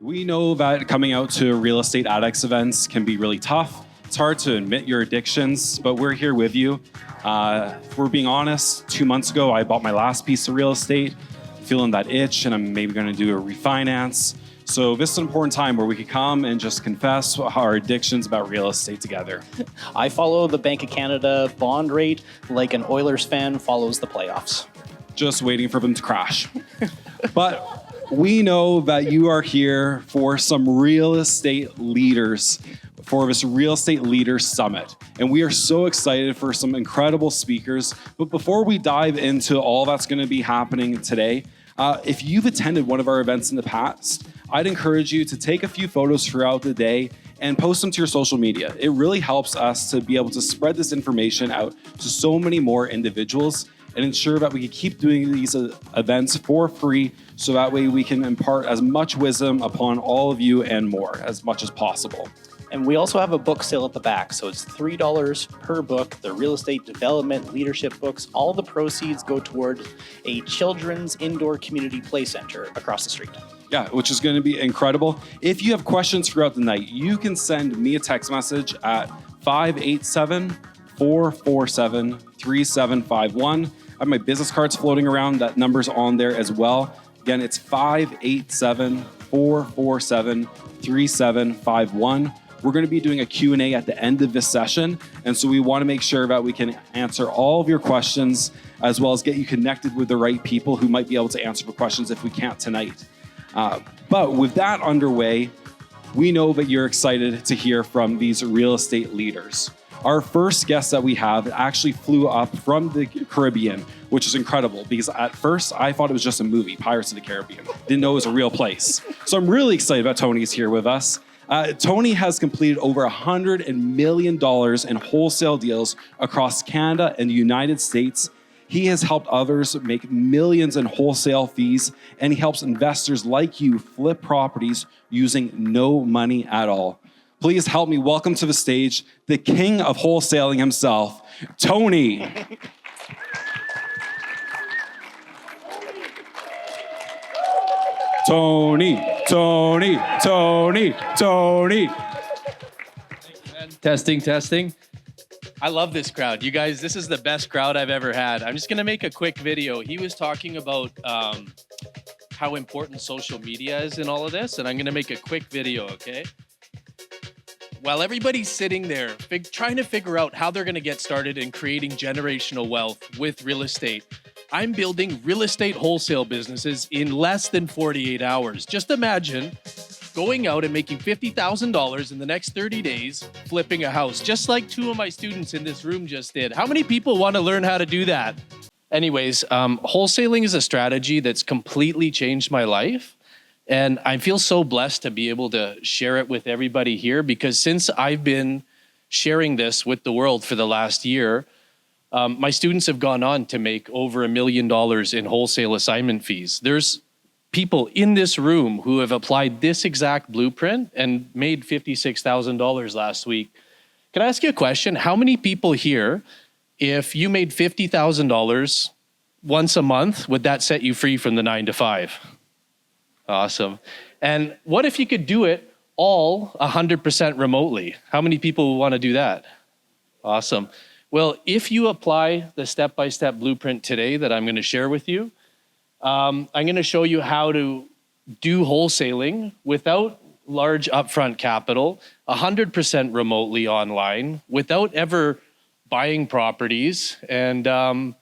We know that coming out to real estate addicts events can be really tough. It's hard to admit your addictions, but we're here with you. If we're being honest, 2 months ago, I bought my last piece of real estate, feeling that itch, and I'm maybe gonna do a refinance. So this is an important time where we could come and just confess our addictions about real estate together. I follow the Bank of Canada bond rate like an Oilers fan follows the playoffs. Just waiting for them to crash. But we know that you are here for some real estate leaders, for this Real Estate Leaders Summit. And we are so excited for some incredible speakers. But before we dive into all that's going to be happening today, if you've attended one of our events in the past, I'd encourage you to take a few photos throughout the day and post them to your social media. It really helps us to be able to spread this information out to so many more individuals and ensure that we can keep doing these events for free, so that way we can impart as much wisdom upon all of you and more, as much as possible. And we also have a book sale at the back, so it's $3 per book. The real estate development leadership books, all the proceeds go toward a children's indoor community play center across the street. Yeah, which is going to be incredible. If you have questions throughout the night, you can send me a text message at 587-447-3751. I have my business cards floating around. That number's on there as well. Again, it's 587-447-3751. We're going to be doing a Q&A at the end of this session. And so we want to make sure that we can answer all of your questions, as well as get you connected with the right people who might be able to answer the questions if we can't tonight. But with that underway, we know that you're excited to hear from these real estate leaders. Our first guest that we have actually flew up from the Caribbean, which is incredible because at first I thought it was just a movie, Pirates of the Caribbean. Didn't know it was a real place. So I'm really excited that Tony's here with us. Tony has completed over $100 million in wholesale deals across Canada and the United States. He has helped others make millions in wholesale fees, and he helps investors like you flip properties using no money at all. Please help me welcome to the stage the king of wholesaling himself, Tony. Tony, Tony, Tony, Tony. Testing. I love this crowd. You guys, this is the best crowd I've ever had. I'm just going to make a quick video. He was talking about how important social media is in all of this, and I'm going to make a quick video, okay? While everybody's sitting there trying to figure out how they're going to get started in creating generational wealth with real estate, I'm building real estate wholesale businesses in less than 48 hours. Just imagine going out and making $50,000 in the next 30 days, flipping a house, just like two of my students in this room just did. How many people want to learn how to do that? Anyways, wholesaling is a strategy that's completely changed my life. And I feel so blessed to be able to share it with everybody here, because since I've been sharing this with the world for the last year, my students have gone on to make over $1 million in wholesale assignment fees. There's people in this room who have applied this exact blueprint and made $56,000 last week. Can I ask you a question? How many people here, if you made $50,000 once a month, would that set you free from the 9 to 5? Awesome. And what if you could do it all 100% remotely? How many people would want to do that? Awesome. Well, if you apply the step-by-step blueprint today that I'm going to share with you, I'm going to show you how to do wholesaling without large upfront capital, 100% remotely online, without ever buying properties. And the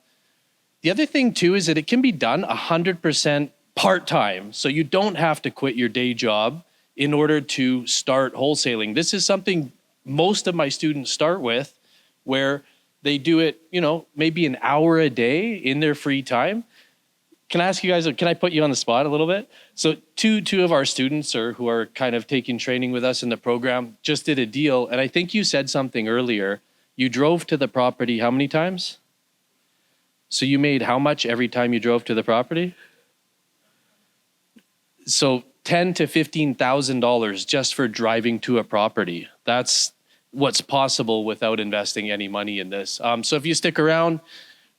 other thing too is that it can be done 100% part-time. So you don't have to quit your day job in order to start wholesaling. This is something most of my students start with, where they do it, maybe an hour a day in their free time. Can I ask you guys, can I put you on the spot a little bit? So two of our students who are kind of taking training with us in the program just did a deal. And I think you said something earlier. You drove to the property how many times? So you made how much every time you drove to the property? So $10,000 to $15,000 just for driving to a property. That's what's possible without investing any money in this. So if you stick around,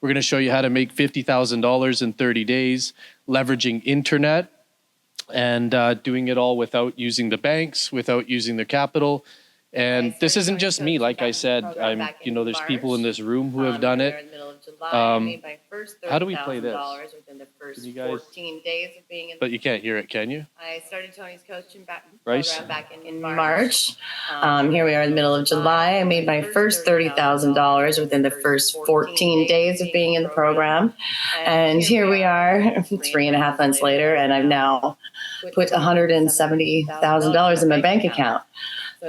we're going to show you how to make $50,000 in 30 days, leveraging internet, and doing it all without using the banks, without using their capital. And this isn't just me. Like I said, there's people in this room who have done it. How do we play this? Within the first Can you guys- 14 days of being in. But you can't hear it, can you? I started Tony's coaching Bryce? program back in March. Here we are in the middle of July. I made my first $30,000 within the first 14 days of being in the program. And here we are 3.5 months later, and I've now put $170,000 in my bank account.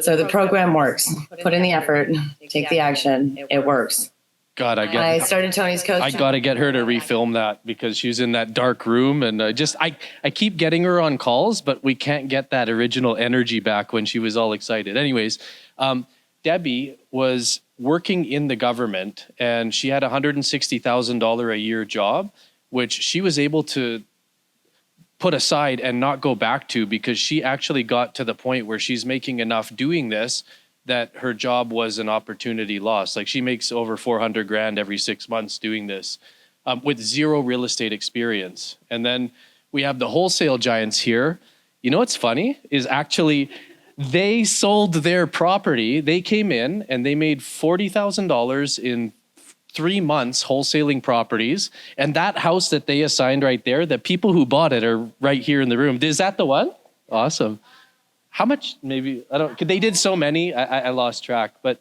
So the program works. Put in the effort, take the action. It works. God, I started Tony's coaching. I got to get her to refilm that because she's in that dark room, and I keep getting her on calls, but we can't get that original energy back when she was all excited. Anyways, Debbie was working in the government, and she had a $160,000 a year job, which she was able to put aside and not go back to because she actually got to the point where she's making enough doing this that her job was an opportunity loss. Like she makes over 400 grand every 6 months doing this with zero real estate experience. And then we have the wholesale giants here. You know what's funny is actually they sold their property. They came in and they made $40,000 in 3 months wholesaling properties. And that house that they assigned right there, the people who bought it are right here in the room. Is that the one? Awesome. How much, maybe, I don't, they did so many, I lost track, but,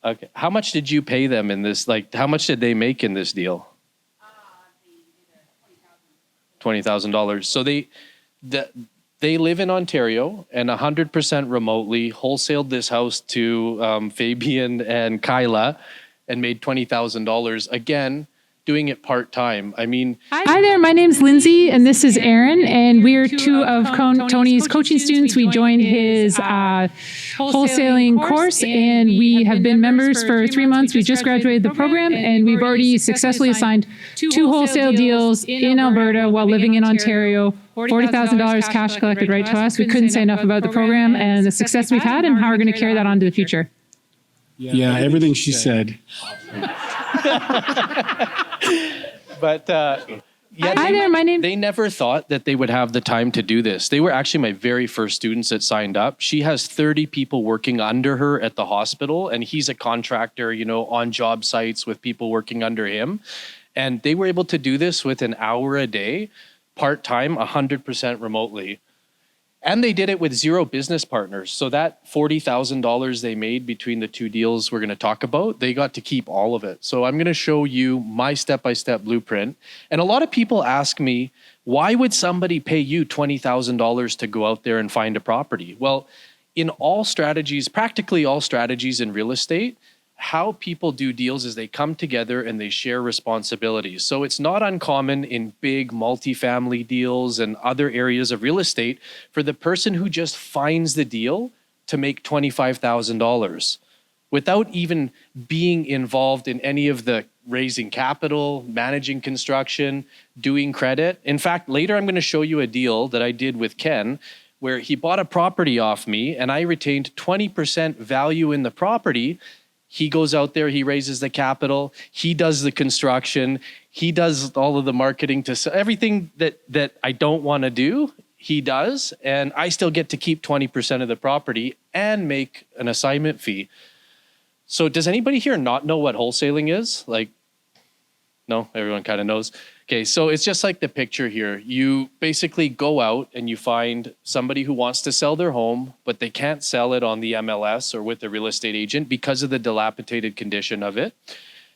okay. How much did you pay them in this, like, how much did they make in this deal? $20,000. So they live in Ontario and 100% remotely wholesaled this house to Fabian and Kyla and made $20,000. Again, doing it part-time. I mean... Hi there, my name's Lindsay, and this is Aaron, and we're two of Tony's coaching students. We joined his wholesaling course, and we have been members for 3 months. We just graduated the program, and we've already successfully signed 2 wholesale deals in Alberta while living in Ontario. $40,000 cash collected right to us. We couldn't say enough about the program and the success we've had and how we're going to carry that on to the future. Yeah, everything she said. But yeah, Hi there, my name. They never thought that they would have the time to do this. They were actually my very first students that signed up. She has 30 people working under her at the hospital, and he's a contractor, on job sites with people working under him. And they were able to do this with an hour a day, part-time, 100% remotely. And they did it with 0 business partners. So that $40,000 they made between the 2 deals we're going to talk about, they got to keep all of it. So I'm going to show you my step-by-step blueprint. And a lot of people ask me, why would somebody pay you $20,000 to go out there and find a property? Well, in all strategies, practically all strategies in real estate, how people do deals is they come together and they share responsibilities. So it's not uncommon in big multifamily deals and other areas of real estate for the person who just finds the deal to make $25,000 without even being involved in any of the raising capital, managing construction, doing credit. In fact, later I'm going to show you a deal that I did with Ken where he bought a property off me and I retained 20% value in the property. He goes out there, he raises the capital, he does the construction, he does all of the marketing to everything that I don't want to do, he does, and I still get to keep 20% of the property and make an assignment fee. So does anybody here not know what wholesaling is? Like, no, everyone kind of knows. Okay, so it's just like the picture here. You basically go out and you find somebody who wants to sell their home, but they can't sell it on the MLS or with a real estate agent because of the dilapidated condition of it.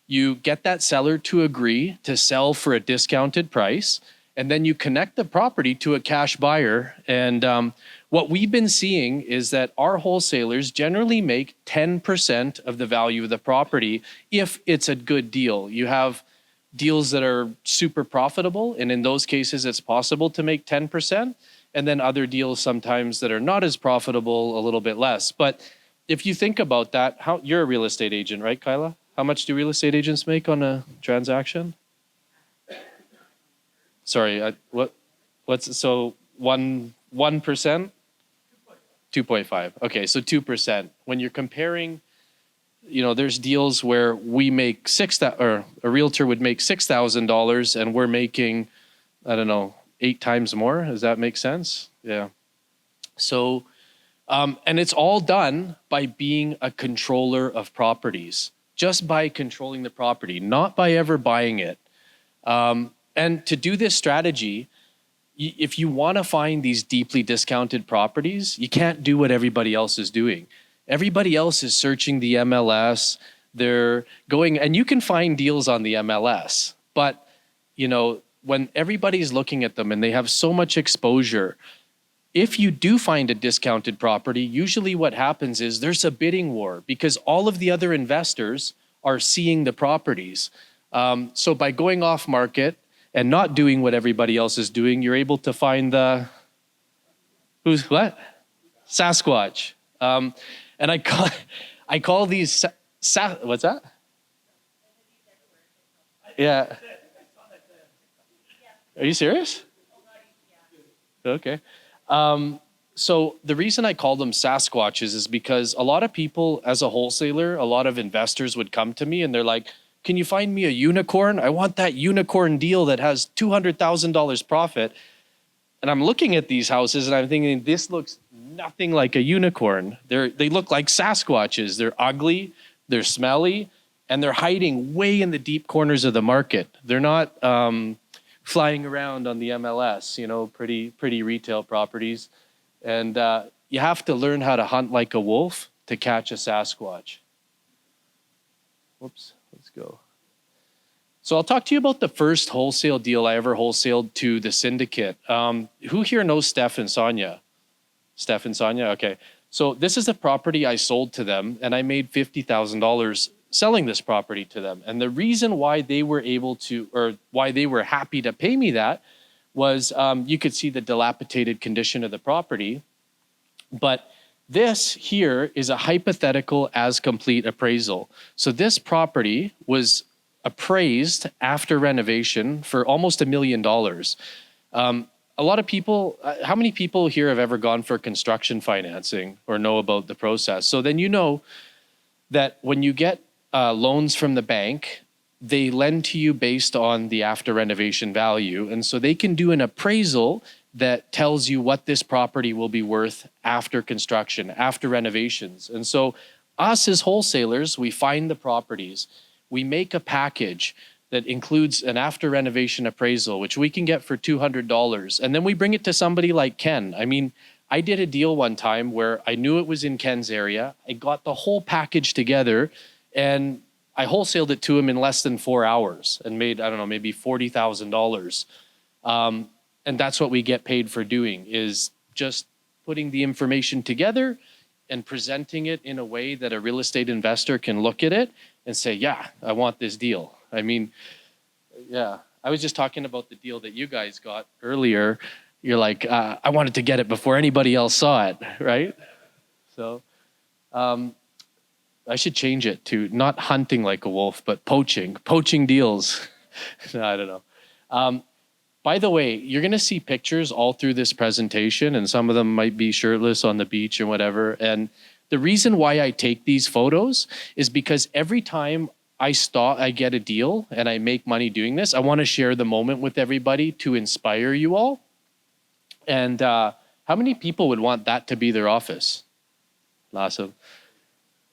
You get that seller to agree to sell for a discounted price, and then you connect the property to a cash buyer. And what we've been seeing is that our wholesalers generally make 10% of the value of the property if it's a good deal. You have deals that are super profitable, and in those cases it's possible to make 10%, and then other deals sometimes that are not as profitable, a little bit less. But if you think about that, you're a real estate agent, right, Kyla? How much do real estate agents make on a transaction? Sorry, what's so 1%? 2.5. Okay, so 2%. When you're comparing, there's deals where we make a realtor would make $6,000 and we're making, I don't know, 8 times more. Does that make sense? Yeah. So, and it's all done by being a controller of properties, just by controlling the property, not by ever buying it. And to do this strategy, if you want to find these deeply discounted properties, you can't do what everybody else is doing. Everybody else is searching the MLS. They're going, and you can find deals on the MLS, but when everybody's looking at them and they have so much exposure, if you do find a discounted property, usually what happens is there's a bidding war because all of the other investors are seeing the properties. So by going off market and not doing what everybody else is doing, you're able to find Sasquatch. And I call these what's that? Yeah. Are you serious? Okay. So the reason I call them Sasquatches is because a lot of people, as a wholesaler, a lot of investors would come to me and they're like, can you find me a unicorn? I want that unicorn deal that has $200,000 profit. And I'm looking at these houses and I'm thinking, this looks nothing like a unicorn. They look like Sasquatches. They're ugly, they're smelly, and they're hiding way in the deep corners of the market. They're not flying around on the MLS, pretty retail properties. And you have to learn how to hunt like a wolf to catch a Sasquatch. Whoops, let's go. So I'll talk to you about the first wholesale deal I ever wholesaled to the syndicate. Who here knows Steph and Sonia? Steph and Sonia, okay. So this is a property I sold to them and I made $50,000 selling this property to them. And the reason why they were able to, or why they were happy to pay me that was you could see the dilapidated condition of the property. But this here is a hypothetical as complete appraisal. So this property was appraised after renovation for almost $1 million. A lot of people, how many people here have ever gone for construction financing or know about the process? So then you know that when you get loans from the bank, they lend to you based on the after renovation value. And so they can do an appraisal that tells you what this property will be worth after construction, after renovations. And so us as wholesalers, we find the properties, we make a package that includes an after renovation appraisal, which we can get for $200. And then we bring it to somebody like Ken. I mean, I did a deal one time where I knew it was in Ken's area. I got the whole package together and I wholesaled it to him in less than 4 hours and made, I don't know, maybe $40,000. And that's what we get paid for doing, is just putting the information together and presenting it in a way that a real estate investor can look at it and say, yeah, I want this deal. I mean, yeah, I was just talking about the deal that you guys got earlier. You're like, I wanted to get it before anybody else saw it, right? So I should change it to not hunting like a wolf, but poaching deals. No, I don't know. By the way, you're going to see pictures all through this presentation, and some of them might be shirtless on the beach or whatever. And the reason why I take these photos is because every time I get a deal and I make money doing this, I want to share the moment with everybody to inspire you all. And how many people would want that to be their office? Awesome.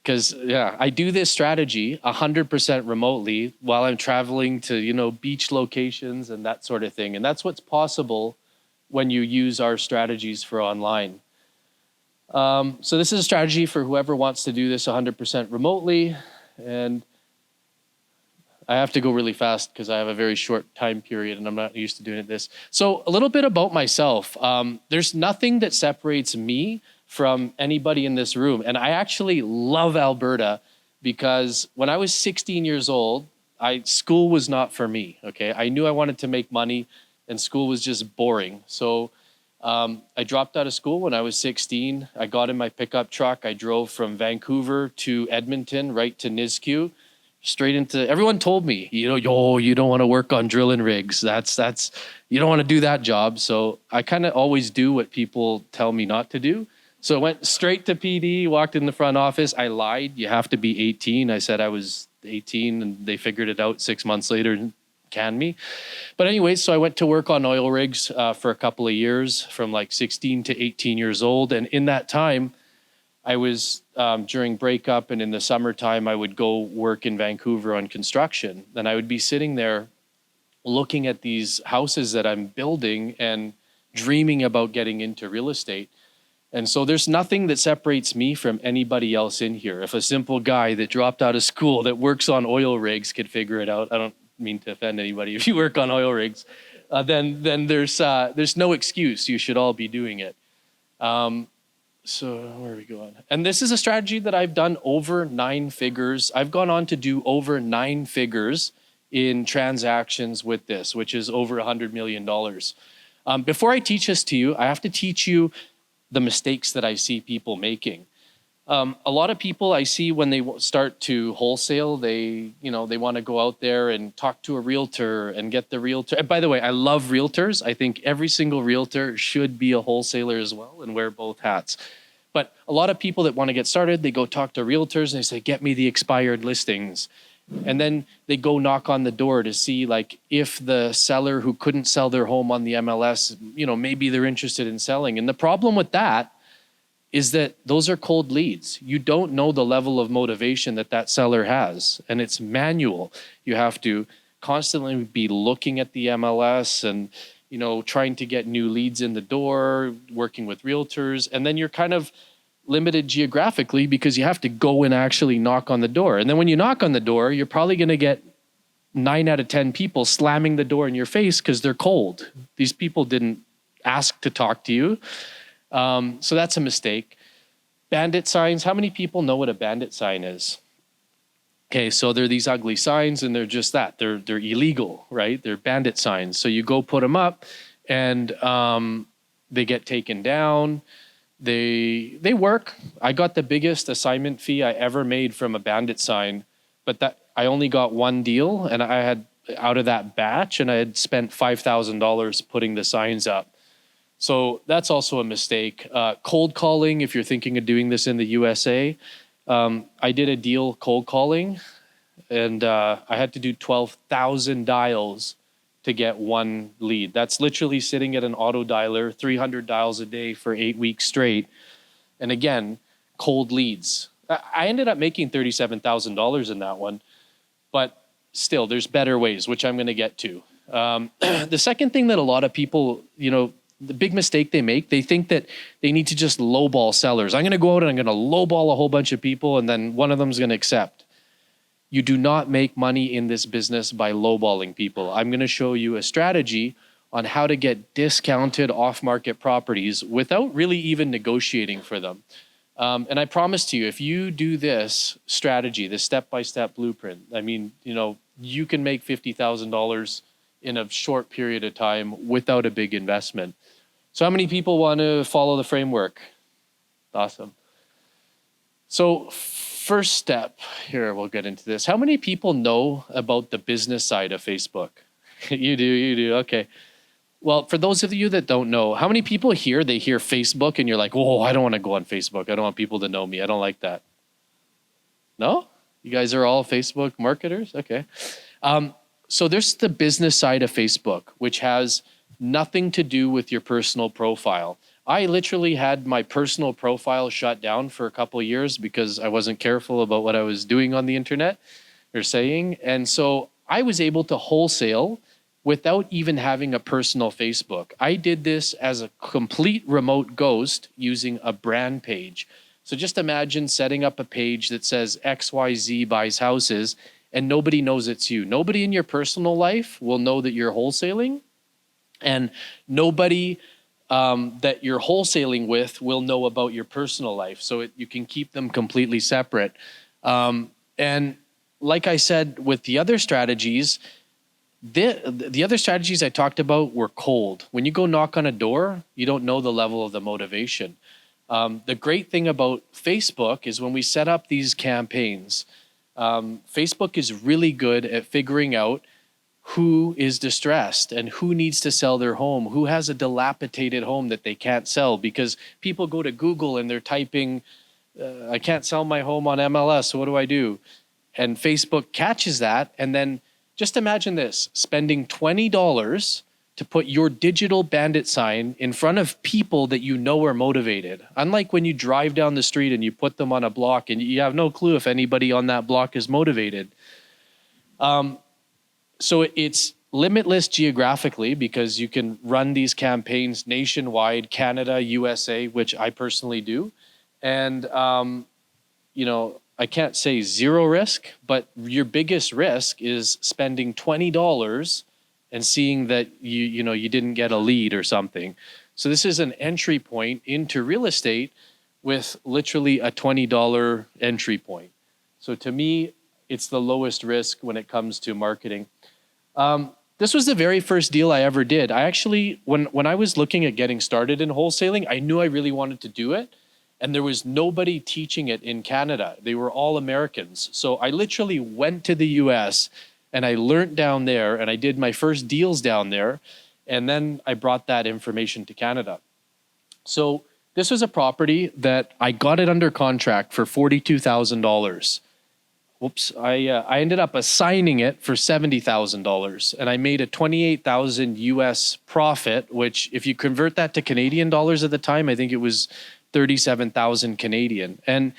Because, yeah, I do this strategy 100% remotely while I'm traveling to, beach locations and that sort of thing. And that's what's possible when you use our strategies for online. So this is a strategy for whoever wants to do this 100% remotely. And I have to go really fast because I have a very short time period and I'm not used to doing it this. So a little bit about myself. There's nothing that separates me from anybody in this room. And I actually love Alberta because when I was 16 years old, school was not for me, okay? I knew I wanted to make money and school was just boring. So I dropped out of school when I was 16. I got in my pickup truck. I drove from Vancouver to Edmonton, right to Nisku, straight into, everyone told me, you don't want to work on drilling rigs. That's, you don't want to do that job. So I kind of always do what people tell me not to do. So I went straight to PD, walked in the front office. I lied. You have to be 18. I said I was 18 and they figured it out 6 months later and can me. But anyways, so I went to work on oil rigs for a couple of years from like 16 to 18 years old. And in that time, I was during breakup and in the summertime, I would go work in Vancouver on construction. And I would be sitting there looking at these houses that I'm building and dreaming about getting into real estate. And so there's nothing that separates me from anybody else in here. If a simple guy that dropped out of school that works on oil rigs could figure it out, I don't mean to offend anybody. If you work on oil rigs, then there's no excuse. You should all be doing it. So where are we going? And this is a strategy that I've done over 9 figures. I've gone on to do over 9 figures in transactions with this, which is over $100 million. Before I teach this to you, I have to teach you the mistakes that I see people making. A lot of people I see when they start to wholesale, they want to go out there and talk to a realtor and get the realtor. And by the way, I love realtors. I think every single realtor should be a wholesaler as well and wear both hats. But a lot of people that want to get started, they go talk to realtors and they say, get me the expired listings. And then they go knock on the door to see like if the seller who couldn't sell their home on the MLS, maybe they're interested in selling. And the problem with that is that those are cold leads. You don't know the level of motivation that seller has, and it's manual. You have to constantly be looking at the MLS and, trying to get new leads in the door, working with realtors, and then you're kind of limited geographically because you have to go and actually knock on the door. And then when you knock on the door, you're probably going to get 9 out of 10 people slamming the door in your face because they're cold. These people didn't ask to talk to you. So that's a mistake. Bandit signs. How many people know what a bandit sign is? Okay, so they're these ugly signs and they're just that. They're illegal, right? They're bandit signs. So you go put them up and they get taken down. They work. I got the biggest assignment fee I ever made from a bandit sign, but that I only got one deal, and I had out of that batch, and I had spent $5,000 putting the signs up. So that's also a mistake. Cold calling, if you're thinking of doing this in the USA, I did a deal cold calling, and I had to do 12,000 dials to get one lead. That's literally sitting at an auto dialer, 300 dials a day for 8 weeks straight. And again, cold leads. I ended up making $37,000 in that one, but still there's better ways, which I'm going to get to. The second thing that a lot of people, the big mistake they make, they think that they need to just lowball sellers. I'm going to go out and I'm going to lowball a whole bunch of people and then one of them is going to accept. You do not make money in this business by lowballing people. I'm going to show you a strategy on how to get discounted off-market properties without really even negotiating for them. And I promise to you, if you do this strategy, this step-by-step blueprint, you can make $50,000 in a short period of time without a big investment. So how many people want to follow the framework? Awesome. So first step, here, we'll get into this. How many people know about the business side of Facebook? You do, okay. Well, for those of you that don't know, how many people here, they hear Facebook and you're like, whoa, I don't want to go on Facebook. I don't want people to know me. I don't like that. No? You guys are all Facebook marketers? Okay. So there's the business side of Facebook, which has nothing to do with your personal profile. I literally had my personal profile shut down for a couple of years because I wasn't careful about what I was doing on the internet or saying. And so I was able to wholesale without even having a personal Facebook. I did this as a complete remote ghost using a brand page. So just imagine setting up a page that says XYZ buys houses and nobody knows it's you. Nobody in your personal life will know that you're wholesaling, and nobody that you're wholesaling with will know about your personal life. So you can keep them completely separate. And like I said, with the other strategies, the other strategies I talked about were cold. When you go knock on a door, you don't know the level of the motivation. The great thing about Facebook is when we set up these campaigns, Facebook is really good at figuring out who is distressed and who needs to sell their home, who has a dilapidated home that they can't sell, because people go to Google and they're typing, I can't sell my home on MLS, so what do I do? And Facebook catches that, and then Just imagine this, spending $20 to put your digital bandit sign in front of people that you know are motivated. Unlike when you drive down the street and you put them on a block and you have no clue if anybody on that block is motivated. So it's limitless geographically because you can run these campaigns nationwide, Canada, USA, which I personally do. And, I can't say zero risk, but your biggest risk is spending $20 and seeing that you didn't get a lead or something. So this is an entry point into real estate with literally a $20 entry point. So to me, it's the lowest risk when it comes to marketing. This was the very first deal I ever did. I actually, when I was looking at getting started in wholesaling, I knew I really wanted to do it. And there was nobody teaching it in Canada. They were all Americans. So I literally went to the US and I learned down there and I did my first deals down there. And then I brought that information to Canada. So this was a property that I got it under contract for $42,000. Whoops, I ended up assigning it for $70,000 and I made a $28,000 US profit, which if you convert that to Canadian dollars at the time, I think it was 37,000 Canadian. And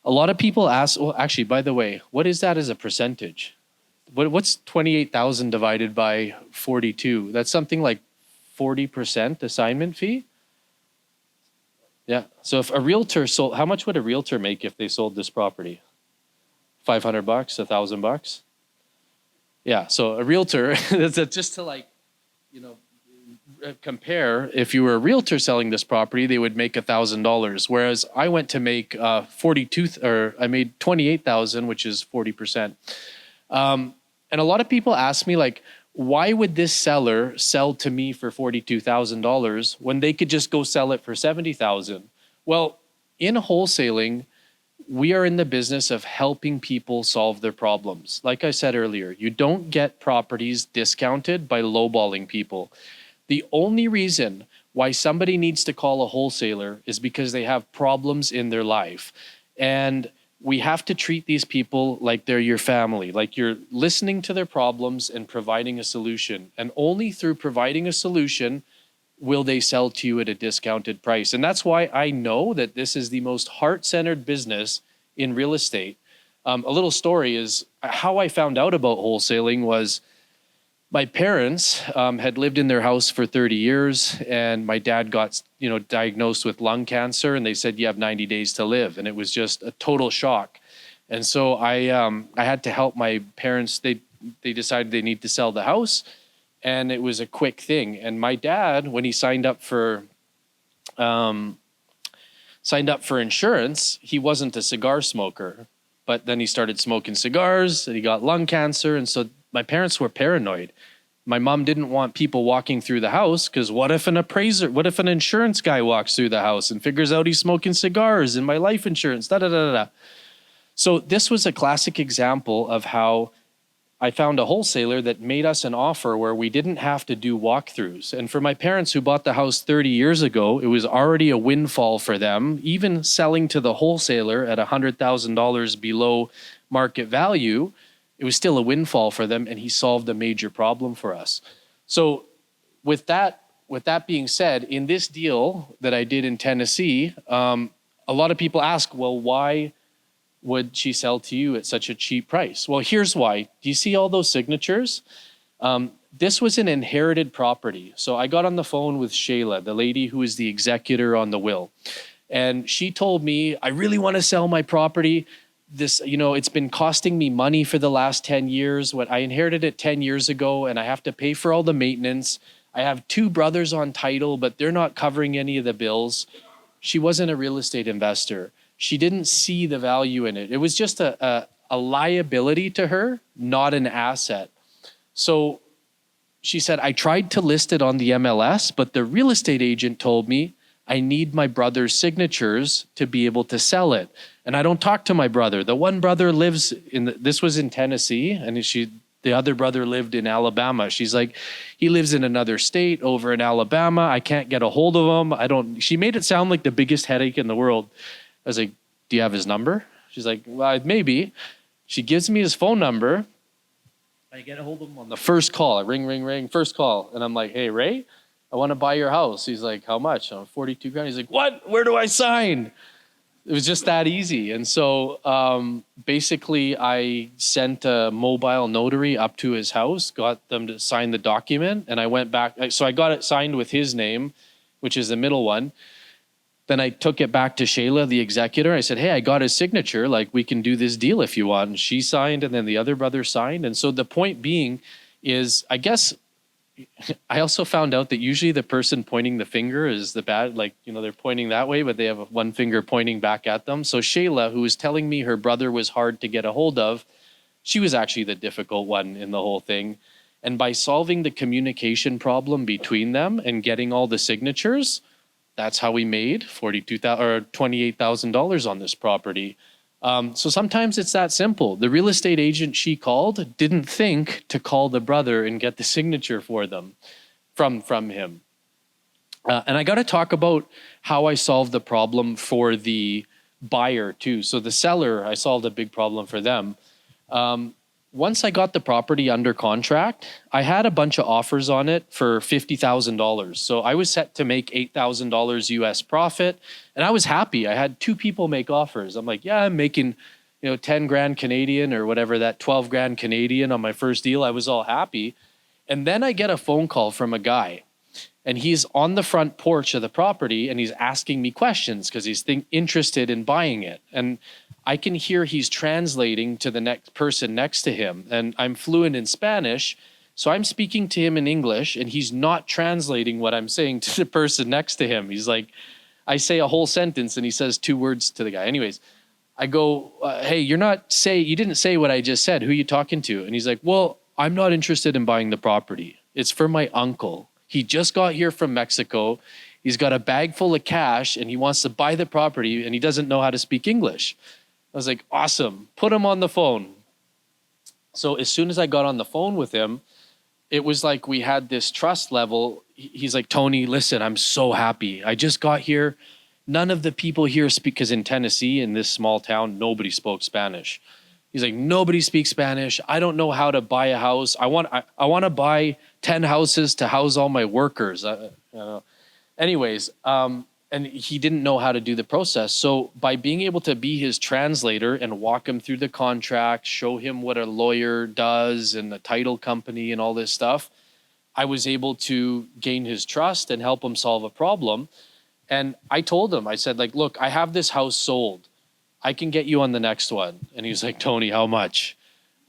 a lot of people ask, well, actually, by the way, what is that as a percentage? What's 28,000 divided by 42? That's something like 40% assignment fee. Yeah. So if a realtor sold, how much would a realtor make if they sold this property? $500, $1,000? Yeah. So a realtor, that's just to compare, if you were a realtor selling this property, they would make $1,000. Whereas I went to make I made 28,000, which is 40%. And a lot of people ask me why would this seller sell to me for $42,000 when they could just go sell it for $70,000? Well, in wholesaling, we are in the business of helping people solve their problems. Like I said earlier, you don't get properties discounted by lowballing people. The only reason why somebody needs to call a wholesaler is because they have problems in their life. And we have to treat these people like they're your family, like you're listening to their problems and providing a solution. And only through providing a solution will they sell to you at a discounted price. And that's why I know that this is the most heart-centered business in real estate. A little story is how I found out about wholesaling was my parents had lived in their house for 30 years and my dad got diagnosed with lung cancer and they said, you have 90 days to live. And it was just a total shock. And so I had to help my parents. They decided they need to sell the house and it was a quick thing. And my dad, when he signed up for insurance, he wasn't a cigar smoker, but then he started smoking cigars and he got lung cancer. And so my parents were paranoid. My mom didn't want people walking through the house because what if an insurance guy walks through the house and figures out he's smoking cigars in my life insurance, So this was a classic example of how I found a wholesaler that made us an offer where we didn't have to do walkthroughs. And for my parents who bought the house 30 years ago, it was already a windfall for them. Even selling to the wholesaler at $100,000 below market value, it was still a windfall for them, and he solved a major problem for us. So with that being said, in this deal that I did in Tennessee, a lot of people ask, well, why would she sell to you at such a cheap price? Well, here's why. Do you see all those signatures? This was an inherited property. So I got on the phone with Shayla, the lady who is the executor on the will. And she told me, I really want to sell my property. It's been costing me money for the last 10 years. I inherited it 10 years ago and I have to pay for all the maintenance. I have 2 brothers on title, but they're not covering any of the bills. She wasn't a real estate investor. She didn't see the value in it. It was just a liability to her, not an asset. So she said, I tried to list it on the MLS, but the real estate agent told me I need my brother's signatures to be able to sell it. And I don't talk to my brother. The one brother lives this was in Tennessee, and the other brother lived in Alabama. She's like, he lives in another state over in Alabama. I can't get a hold of him. She made it sound like the biggest headache in the world. I was like, do you have his number? She's like, well, maybe. She gives me his phone number. I get a hold of him on the first call. I ring, first call. And I'm like, hey, Ray, I want to buy your house. He's like, how much? I'm 42 grand. He's like, what? Where do I sign? It was just that easy. And so basically I sent a mobile notary up to his house, got them to sign the document. And I went back. So I got it signed with his name, which is the middle one. Then I took it back to Shayla, the executor. I said, hey, I got his signature. Like, we can do this deal if you want. And she signed, and then the other brother signed. And so the point being is, I guess, I also found out that usually the person pointing the finger is the bad, like, they're pointing that way, but they have one finger pointing back at them. So Shayla, who was telling me her brother was hard to get a hold of, she was actually the difficult one in the whole thing. And by solving the communication problem between them and getting all the signatures, that's how we made $28,000 on this property. So sometimes it's that simple. The real estate agent she called didn't think to call the brother and get the signature for them from him. And I got to talk about how I solved the problem for the buyer too. So the seller, I solved a big problem for them. Once I got the property under contract, I had a bunch of offers on it for $50,000. So I was set to make $8,000 US profit, and I was happy. I had 2 people make offers. I'm like, yeah, I'm making, 10 grand Canadian or whatever, that 12 grand Canadian on my first deal. I was all happy. And then I get a phone call from a guy, and he's on the front porch of the property, and he's asking me questions because he's interested in buying it. And I can hear he's translating to the next person next to him, and I'm fluent in Spanish, so I'm speaking to him in English, and he's not translating what I'm saying to the person next to him. He's like, I say a whole sentence, and he says 2 words to the guy. Anyways, I go, hey, you didn't say what I just said. Who are you talking to? And he's like, well, I'm not interested in buying the property. It's for my uncle. He just got here from Mexico. He's got a bag full of cash, and he wants to buy the property, and he doesn't know how to speak English. I was like, awesome, put him on the phone. So as soon as I got on the phone with him, it was like we had this trust level. He's like, Tony, listen, I'm so happy. I just got here. None of the people here speak, because in Tennessee, in this small town, nobody spoke Spanish. He's like, nobody speaks Spanish. I don't know how to buy a house. I want to buy 10 houses to house all my workers. Anyways, and he didn't know how to do the process. So by being able to be his translator and walk him through the contract, show him what a lawyer does and a title company and all this stuff, I was able to gain his trust and help him solve a problem. And I told him, I said, like, look, I have this house sold. I can get you on the next one. And he was like, Tony, how much?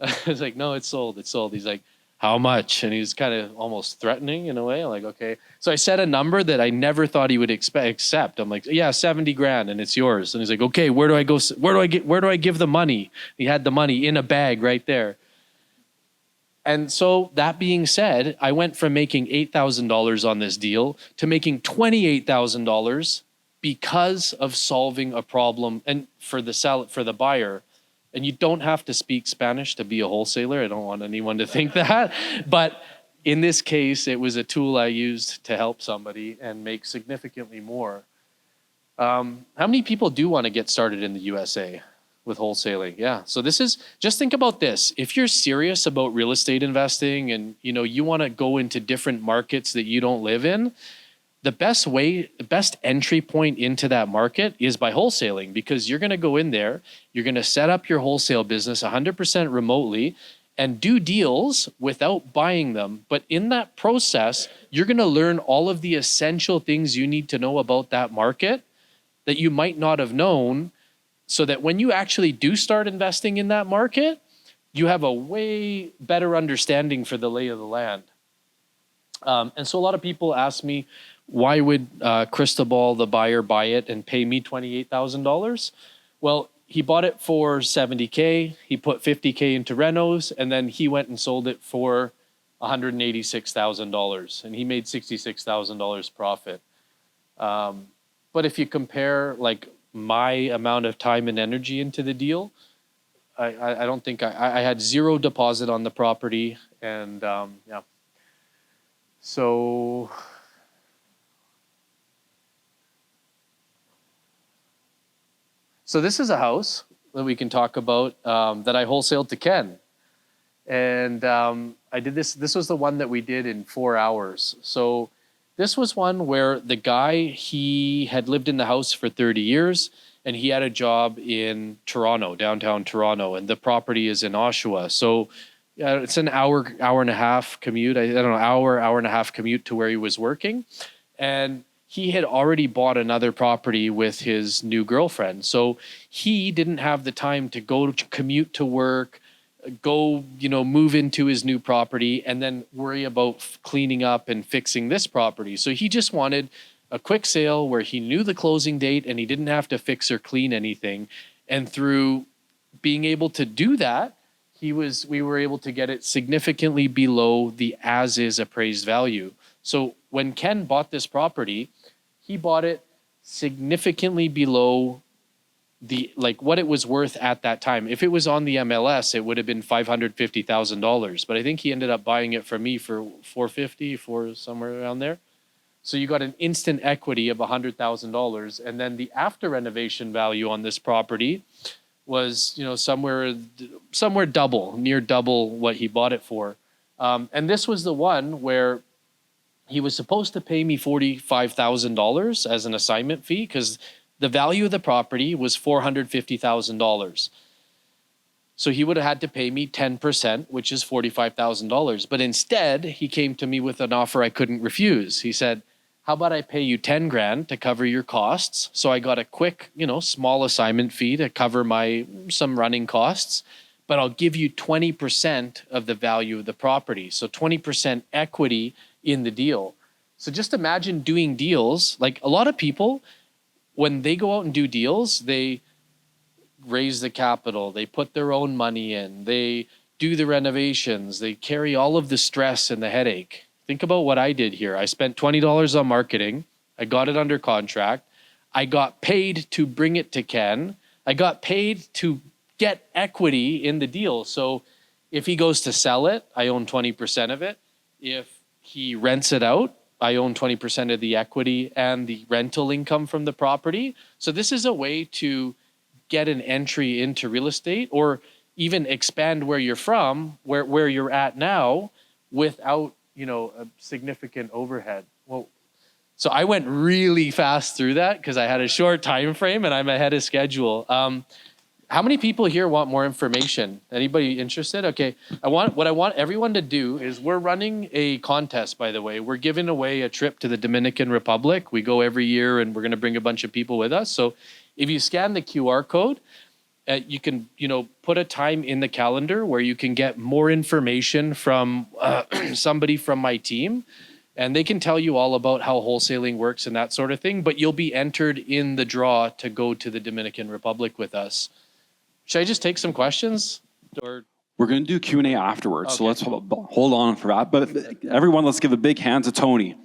I was like, no, it's sold. It's sold. He's like, how much? And he was kind of almost threatening in a way. I'm like, okay. So I said a number that I never thought he would accept. I'm like, yeah, 70 grand and it's yours. And he's like, okay, where do I go? Where do I give the money? He had the money in a bag right there. And so that being said, I went from making $8,000 on this deal to making $28,000 because of solving a problem and for the buyer. And you don't have to speak Spanish to be a wholesaler. I don't want anyone to think that. But in this case, it was a tool I used to help somebody and make significantly more. How many people do want to get started in the USA with wholesaling? Yeah. So just think about this. If you're serious about real estate investing and you want to go into different markets that you don't live in, the best entry point into that market is by wholesaling, because you're going to go in there, you're going to set up your wholesale business 100% remotely and do deals without buying them. But in that process, you're going to learn all of the essential things you need to know about that market that you might not have known, so that when you actually do start investing in that market, you have a way better understanding for the lay of the land. And so a lot of people ask me, why would Cristobal, the buyer, buy it and pay me $28,000? Well, he bought it for $70K. He put $50K into renos, and then he went and sold it for $186,000, and he made $66,000 profit. But if you compare like my amount of time and energy into the deal, I don't think I had zero deposit on the property, and yeah. So this is a house that we can talk about that I wholesaled to Ken. And I did this. This was the one that we did in 4 hours. So this was one where the guy, he had lived in the house for 30 years and he had a job in Toronto, downtown Toronto, and the property is in Oshawa. So it's an hour and a half commute. I don't know, hour and a half commute to where he was working. And he had already bought another property with his new girlfriend. So he didn't have the time to go to commute to work, go, move into his new property and then worry about cleaning up and fixing this property. So he just wanted a quick sale where he knew the closing date and he didn't have to fix or clean anything. And through being able to do that, we were able to get it significantly below the as is appraised value. So when Ken bought this property, he bought it significantly below what it was worth at that time. If it was on the MLS, it would have been $550,000. But I think he ended up buying it from me for $450,000, somewhere around there. So you got an instant equity of $100,000, and then the after renovation value on this property was somewhere near double what he bought it for. And this was the one where he was supposed to pay me $45,000 as an assignment fee because the value of the property was $450,000. So he would have had to pay me 10%, which is $45,000. But instead, he came to me with an offer I couldn't refuse. He said, how about I pay you 10 grand to cover your costs? So I got a quick, small assignment fee to cover some running costs, but I'll give you 20% of the value of the property. So 20% equity in the deal. So just imagine doing deals. Like a lot of people, when they go out and do deals, they raise the capital, they put their own money in, they do the renovations, they carry all of the stress and the headache. Think about what I did here. I spent $20 on marketing. I got it under contract. I got paid to bring it to Ken. I got paid to get equity in the deal. So if he goes to sell it, I own 20% of it. If he rents it out, I own 20% of the equity and the rental income from the property. So this is a way to get an entry into real estate or even expand where you're from, where you're at now without, a significant overhead. Well, so I went really fast through that because I had a short time frame and I'm ahead of schedule. How many people here want more information? Anybody interested? Okay. What I want everyone to do is we're running a contest, by the way. We're giving away a trip to the Dominican Republic. We go every year and we're going to bring a bunch of people with us. So if you scan the QR code, you can, put a time in the calendar where you can get more information from somebody from my team. And they can tell you all about how wholesaling works and that sort of thing. But you'll be entered in the draw to go to the Dominican Republic with us. Should I just take some questions? Or We're going to do Q&A afterwards, so Okay. let's hold on for that. But everyone, let's give a big hand to Tony.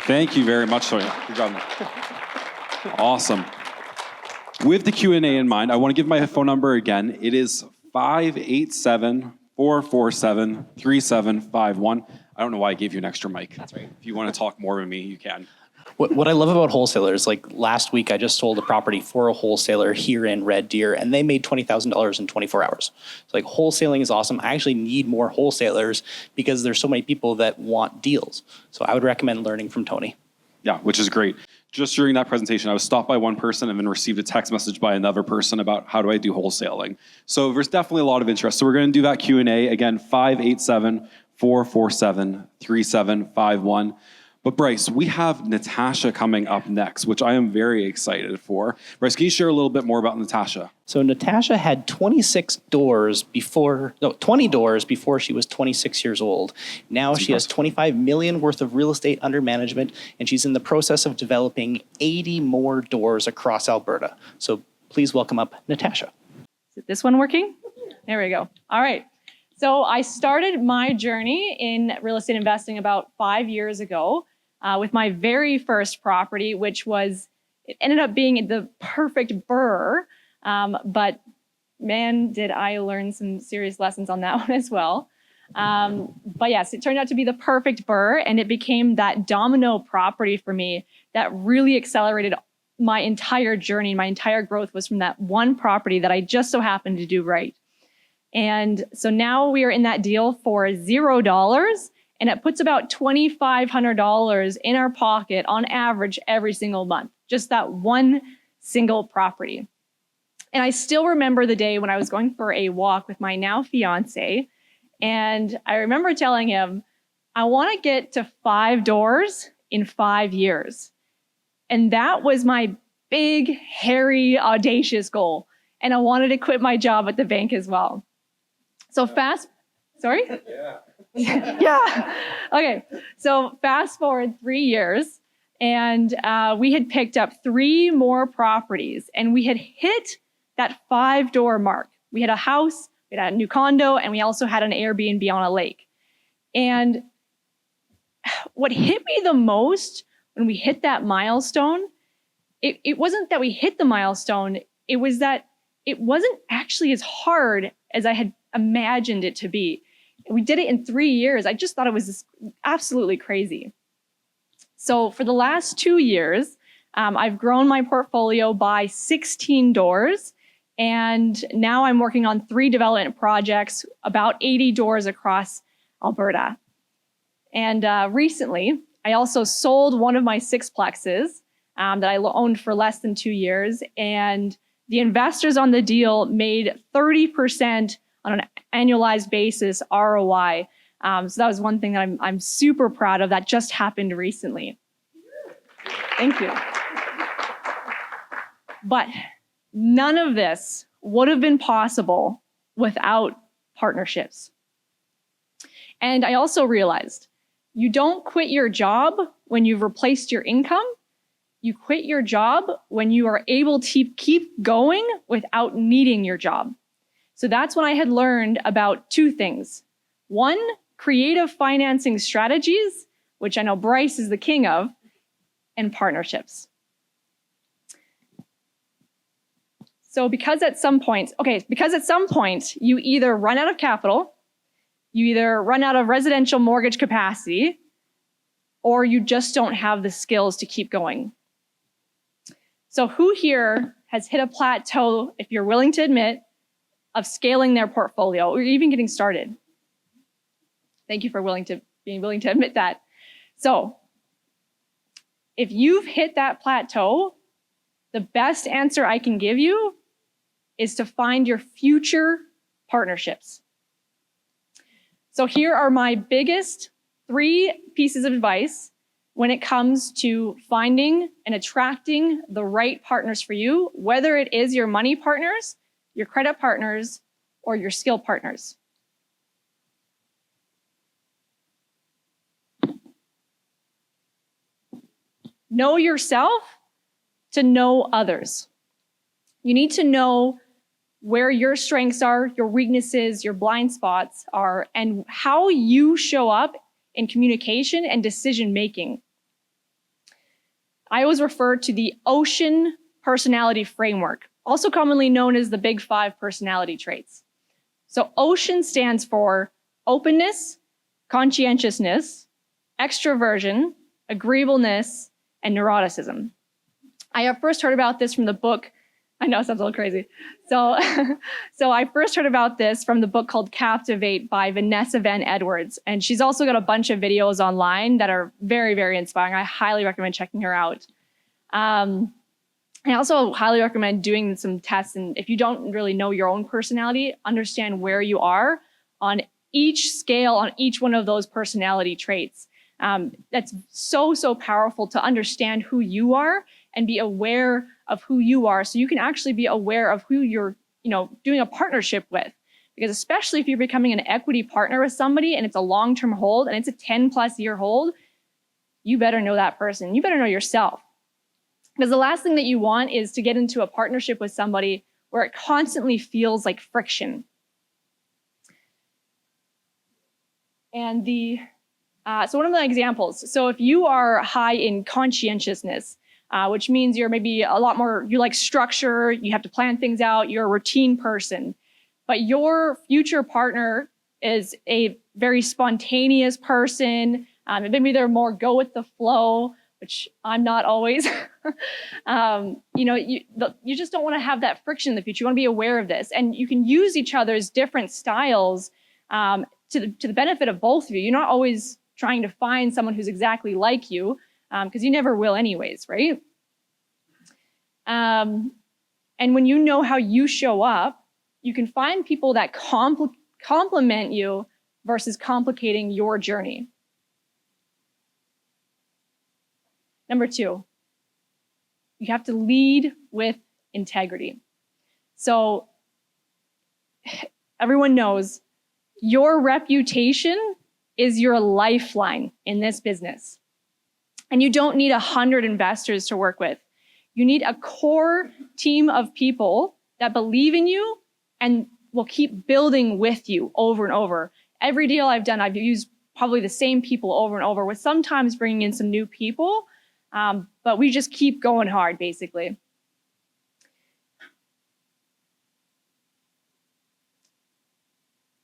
Thank you very much, Tony. Good job. Awesome. With the Q&A in mind, I want to give my phone number again. It is 587-447-3751. I don't know why I gave you an extra mic. That's right. If you want to talk more with me, you can. What I love about wholesalers, like last week I just sold a property for a wholesaler here in Red Deer and they made $20,000 in 24 hours. So like wholesaling is awesome. I actually need more wholesalers because there's so many people that want deals. So I would recommend learning from Tony. Yeah, which is great. Just during that presentation, I was stopped by one person and then received a text message by another person about how do I do wholesaling. So there's definitely a lot of interest. So we're going to do that Q&A. Again, 587-447-3751. But Bryce, we have Natasha coming up next, which I am very excited for. Bryce, can you share a little bit more about Natasha? So Natasha had 20 doors before she was 26 years old. Now she has 25 million worth of real estate under management, and she's in the process of developing 80 more doors across Alberta. So please welcome up Natasha. Is this one working? There we go. All right. So I started my journey in real estate investing about 5 years ago with my very first property, which it ended up being the perfect BRRRR. But man, did I learn some serious lessons on that one as well. But yes, it turned out to be the perfect BRRRR, and it became that domino property for me that really accelerated my entire journey. My entire growth was from that one property that I just so happened to do right. And so now we are in that deal for $0, and it puts about $2,500 in our pocket on average every single month, just that one single property. And I still remember the day when I was going for a walk with my now fiance, and I remember telling him, I want to get to 5 doors in 5 years. And that was my big, hairy, audacious goal. And I wanted to quit my job at the bank as well. So sorry? Yeah. Okay. So fast forward 3 years, and we had picked up 3 more properties, and we had hit that 5-door mark. We had a house, we had a new condo, and we also had an Airbnb on a lake. And what hit me the most when we hit that milestone, it wasn't that we hit the milestone, it was that it wasn't actually as hard as I had imagined it to be. We did it in 3 years. I just thought it was just absolutely crazy. So for the last 2 years, I've grown my portfolio by 16 doors. And now I'm working on 3 development projects, about 80 doors across Alberta. And recently, I also sold one of my 6plexes that I owned for less than 2 years. And the investors on the deal made 30% on an annualized basis ROI. So that was one thing that I'm super proud of that just happened recently. Thank you. But none of this would have been possible without partnerships. And I also realized you don't quit your job when you've replaced your income. You quit your job when you are able to keep going without needing your job. So that's when I had learned about 2 things. 1, creative financing strategies, which I know Bryce is the king of, and partnerships. So because at some point you either run out of capital, you either run out of residential mortgage capacity, or you just don't have the skills to keep going. So who here has hit a plateau, if you're willing to admit, of scaling their portfolio or even getting started? Thank you for being willing to admit that. So if you've hit that plateau, the best answer I can give you is to find your future partnerships. So here are my biggest 3 pieces of advice when it comes to finding and attracting the right partners for you, whether it is your money partners, your credit partners, or your skill partners. Know yourself to know others. You need to know where your strengths are, your weaknesses, your blind spots are, and how you show up in communication and decision making. I always refer to the OCEAN personality framework, also commonly known as the Big 5 personality traits. So OCEAN stands for openness, conscientiousness, extroversion, agreeableness, and neuroticism. I have first heard about this from the book, I know it sounds a little crazy. So I first heard about this from the book called Captivate by Vanessa Van Edwards. And she's also got a bunch of videos online that are very, very inspiring. I highly recommend checking her out. I also highly recommend doing some tests. And if you don't really know your own personality, understand where you are on each scale, on each one of those personality traits. That's so, so powerful to understand who you are and be aware of who you are, so you can actually be aware of who you're, doing a partnership with. Because especially if you're becoming an equity partner with somebody and it's a long-term hold and it's a 10+ year hold, you better know that person. You better know yourself. Because the last thing that you want is to get into a partnership with somebody where it constantly feels like friction. And so one of the examples, so if you are high in conscientiousness, which means you're maybe a lot more, you like structure, you have to plan things out, you're a routine person, but your future partner is a very spontaneous person. Maybe they're more go with the flow, which I'm not always. You just don't want to have that friction in the future. You want to be aware of this, and you can use each other's different styles to the benefit of both of you. You're not always trying to find someone who's exactly like you, because you never will anyways, right? And when you know how you show up, you can find people that complement you versus complicating your journey. Number 2, you have to lead with integrity. So everyone knows your reputation is your lifeline in this business. And you don't need 100 investors to work with. You need a core team of people that believe in you and will keep building with you over and over. Every deal I've done, I've used probably the same people over and over, with sometimes bringing in some new people, but we just keep going hard, basically.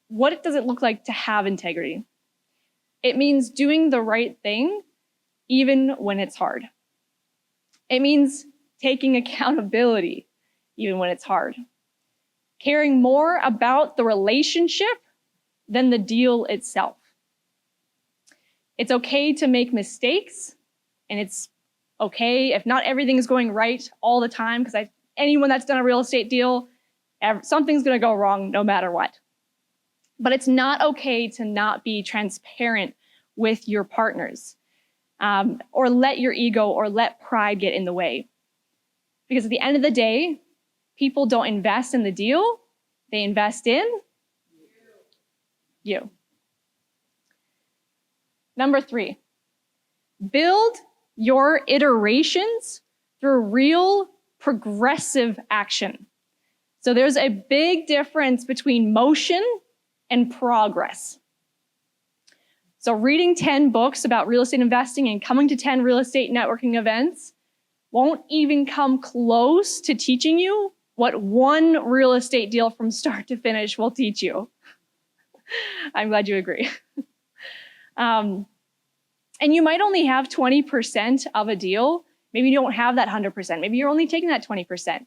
What does it look like to have integrity? It means doing the right thing, even when it's hard. It means taking accountability, even when it's hard. Caring more about the relationship than the deal itself. It's okay to make mistakes, and it's okay if not everything is going right all the time, because anyone that's done a real estate deal, something's going to go wrong no matter what. But it's not okay to not be transparent with your partners, or let your ego or let pride get in the way. Because at the end of the day, people don't invest in the deal, they invest in you. Number 3, build your iterations through real progressive action. So there's a big difference between motion and progress. So reading 10 books about real estate investing and coming to 10 real estate networking events won't even come close to teaching you what one real estate deal from start to finish will teach you. I'm glad you agree. And you might only have 20% of a deal. Maybe you don't have that 100%. Maybe you're only taking that 20%.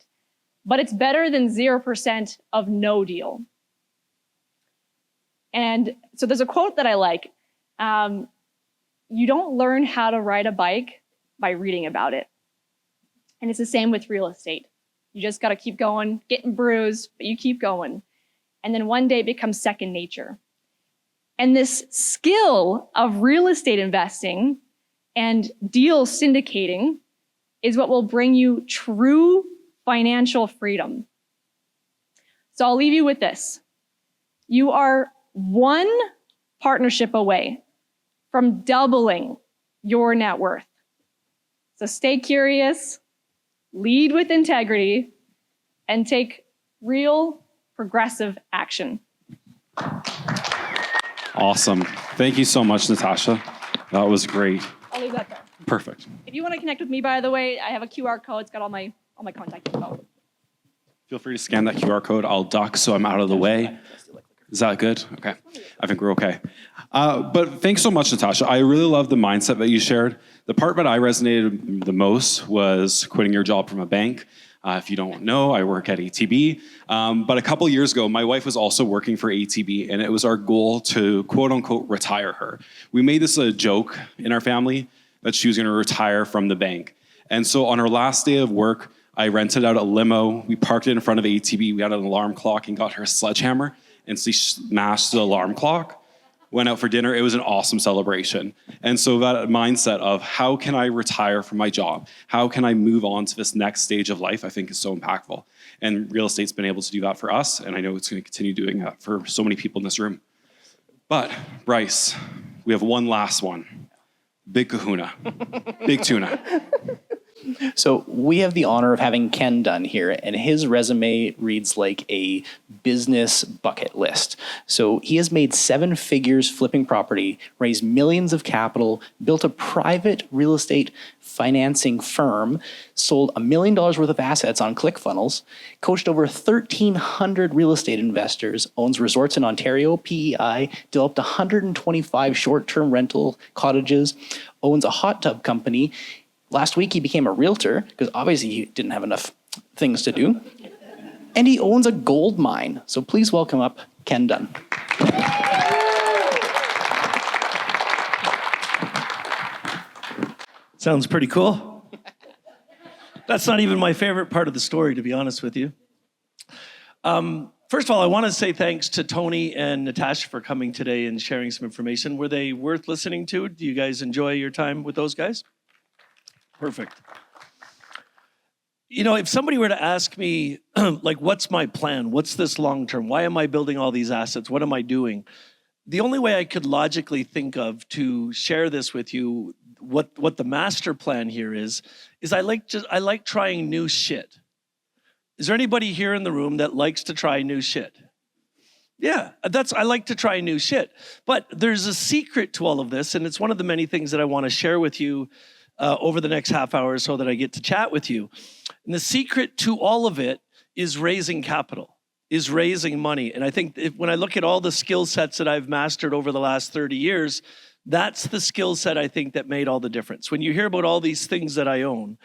But it's better than 0% of no deal. And so there's a quote that I like. You don't learn how to ride a bike by reading about it. And it's the same with real estate. You just got to keep going, getting bruised, but you keep going. And then one day it becomes second nature. And this skill of real estate investing and deal syndicating is what will bring you true financial freedom. So I'll leave you with this. You are one partnership away from doubling your net worth. So stay curious, lead with integrity, and take real progressive action. Awesome. Thank you so much, Natasha. That was great. I'll leave that there. Perfect. If you want to connect with me, by the way, I have a QR code. It's got all my contact info. Feel free to scan that QR code. I'll duck so I'm out of the way. Is that good? Okay. I think we're okay. But thanks so much, Natasha. I really love the mindset that you shared. The part that I resonated the most was quitting your job from a bank. If you don't know, I work at ATB. But a couple years ago, my wife was also working for ATB, and it was our goal to quote unquote retire her. We made this a joke in our family that she was going to retire from the bank. And so on her last day of work, I rented out a limo. We parked it in front of ATB. We had an alarm clock and got her a sledgehammer and she smashed the alarm clock. Went out for dinner. It was an awesome celebration. And so that mindset of how can I retire from my job? How can I move on to this next stage of life? I think is so impactful. And real estate's been able to do that for us. And I know it's going to continue doing that for so many people in this room. But Bryce, we have one last one. Big kahuna. Big tuna. So we have the honor of having Ken Dunn here, and his resume reads like a business bucket list. So he has made 7 figures flipping property, raised millions of capital, built a private real estate financing firm, sold $1 million worth of assets on ClickFunnels, coached over 1,300 real estate investors, owns resorts in Ontario, PEI, developed 125 short-term rental cottages, owns a hot tub company, Last week, he became a realtor because obviously he didn't have enough things to do. And he owns a gold mine. So please welcome up Ken Dunn. Sounds pretty cool. That's not even my favorite part of the story, to be honest with you. First of all, I want to say thanks to Tony and Natasha for coming today and sharing some information. Were they worth listening to? Do you guys enjoy your time with those guys? Perfect. You know, if somebody were to ask me, like, what's my plan? What's this long term? Why am I building all these assets? What am I doing? The only way I could logically think of to share this with you, what the master plan here is I like trying new shit. Is there anybody here in the room that likes to try new shit? Yeah, I like to try new shit. But there's a secret to all of this, and it's one of the many things that I want to share with you over the next half hour so that I get to chat with you. And the secret to all of it is raising capital, is raising money. And I think when I look at all the skill sets that I've mastered over the last 30 years, that's the skill set I think that made all the difference. When you hear about all these things that I own,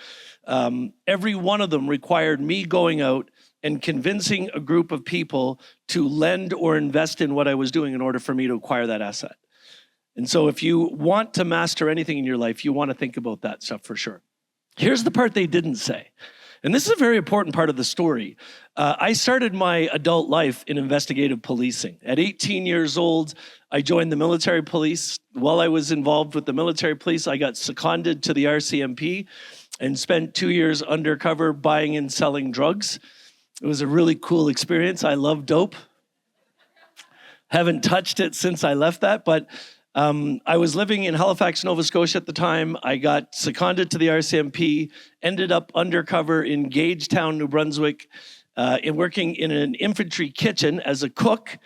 every one of them required me going out and convincing a group of people to lend or invest in what I was doing in order for me to acquire that asset. And so if you want to master anything in your life, you want to think about that stuff for sure. Here's the part they didn't say. And this is a very important part of the story. I started my adult life in investigative policing. At 18 years old, I joined the military police. While I was involved with the military police, I got seconded to the RCMP and spent 2 years undercover buying and selling drugs. It was a really cool experience. I love dope. Haven't touched it since I left that, but I was living in Halifax, Nova Scotia at the time. I got seconded to the RCMP, ended up undercover in Gagetown, New Brunswick, working in an infantry kitchen as a cook.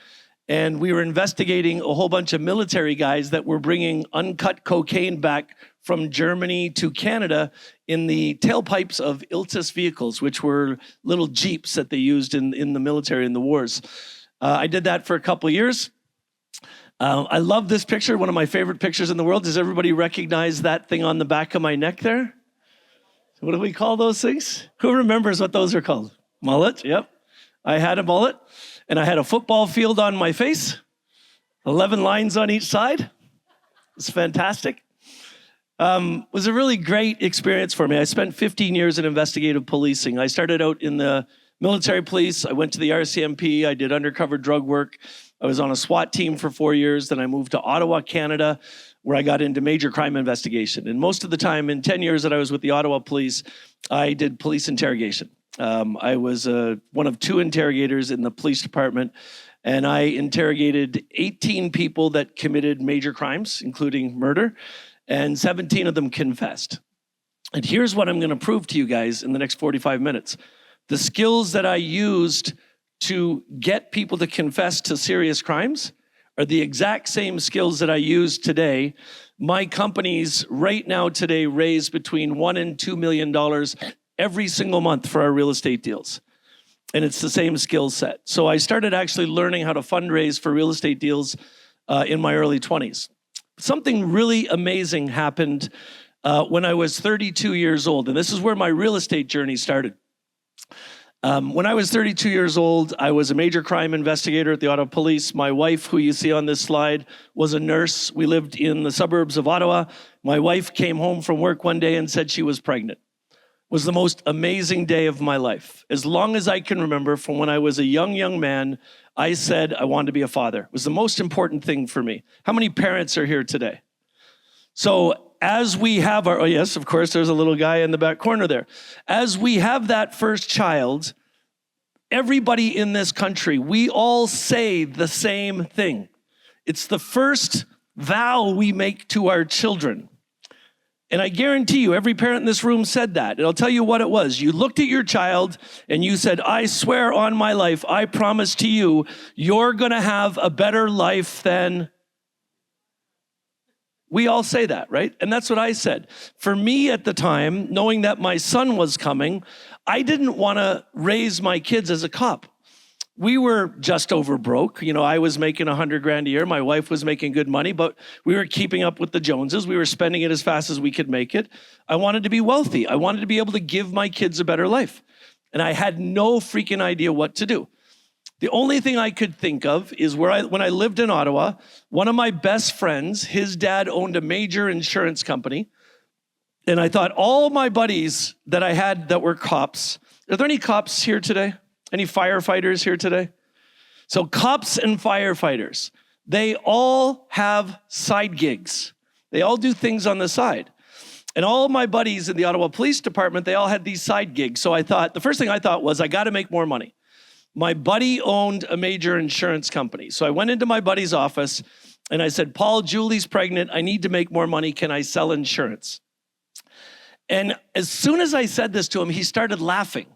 And we were investigating a whole bunch of military guys that were bringing uncut cocaine back from Germany to Canada in the tailpipes of Iltis vehicles, which were little Jeeps that they used in the military in the wars. I did that for a couple of years. I love this picture, one of my favorite pictures in the world. Does everybody recognize that thing on the back of my neck there? What do we call those things? Who remembers what those are called? Mullet, yep. I had a mullet, and I had a football field on my face, 11 lines on each side. It's fantastic. It was a really great experience for me. I spent 15 years in investigative policing. I started out in the military police. I went to the RCMP. I did undercover drug work. I was on a SWAT team for 4 years. Then I moved to Ottawa, Canada, where I got into major crime investigation. And most of the time, in 10 years that I was with the Ottawa police, I did police interrogation. I was one of 2 interrogators in the police department, and I interrogated 18 people that committed major crimes, including murder, and 17 of them confessed. And here's what I'm going to prove to you guys in the next 45 minutes. The skills that I used to get people to confess to serious crimes are the exact same skills that I use today. My companies right now today raise between $1 and $2 million every single month for our real estate deals. And it's the same skill set. So I started actually learning how to fundraise for real estate deals in my early 20s. Something really amazing happened when I was 32 years old. And this is where my real estate journey started. When I was 32 years old, I was a major crime investigator at the Ottawa Police. My wife, who you see on this slide, was a nurse. We lived in the suburbs of Ottawa. My wife came home from work one day and said she was pregnant. It was the most amazing day of my life. As long as I can remember, from when I was a young man, I said I wanted to be a father. It was the most important thing for me. How many parents are here today? So as we have our, oh yes, of course, there's a little guy in the back corner there. As we have that first child, everybody in this country, we all say the same thing. It's the first vow we make to our children. And I guarantee you, every parent in this room said that. And I'll tell you what it was. You looked at your child and you said, I swear on my life, I promise to you, you're going to have a better life than... We all say that, right? And that's what I said. For me at the time, knowing that my son was coming, I didn't want to raise my kids as a cop. we were just over broke. You know, I was making $100,000 a year. My wife was making good money, but we were keeping up with the Joneses. We were spending it as fast as we could make it. I wanted to be wealthy. I wanted to be able to give my kids a better life. And I had no freaking idea what to do. The only thing I could think of is when I lived in Ottawa, one of my best friends, his dad owned a major insurance company. And I thought all my buddies that I had that were cops, are there any cops here today? Any firefighters here today? So cops and firefighters, they all have side gigs. They all do things on the side. And all my buddies in the Ottawa Police Department, they all had these side gigs. So I thought, the first thing I thought was, I got to make more money. My buddy owned a major insurance company. So I went into my buddy's office and I said, Paul, Julie's pregnant. I need to make more money. Can I sell insurance? And as soon as I said this to him, he started laughing.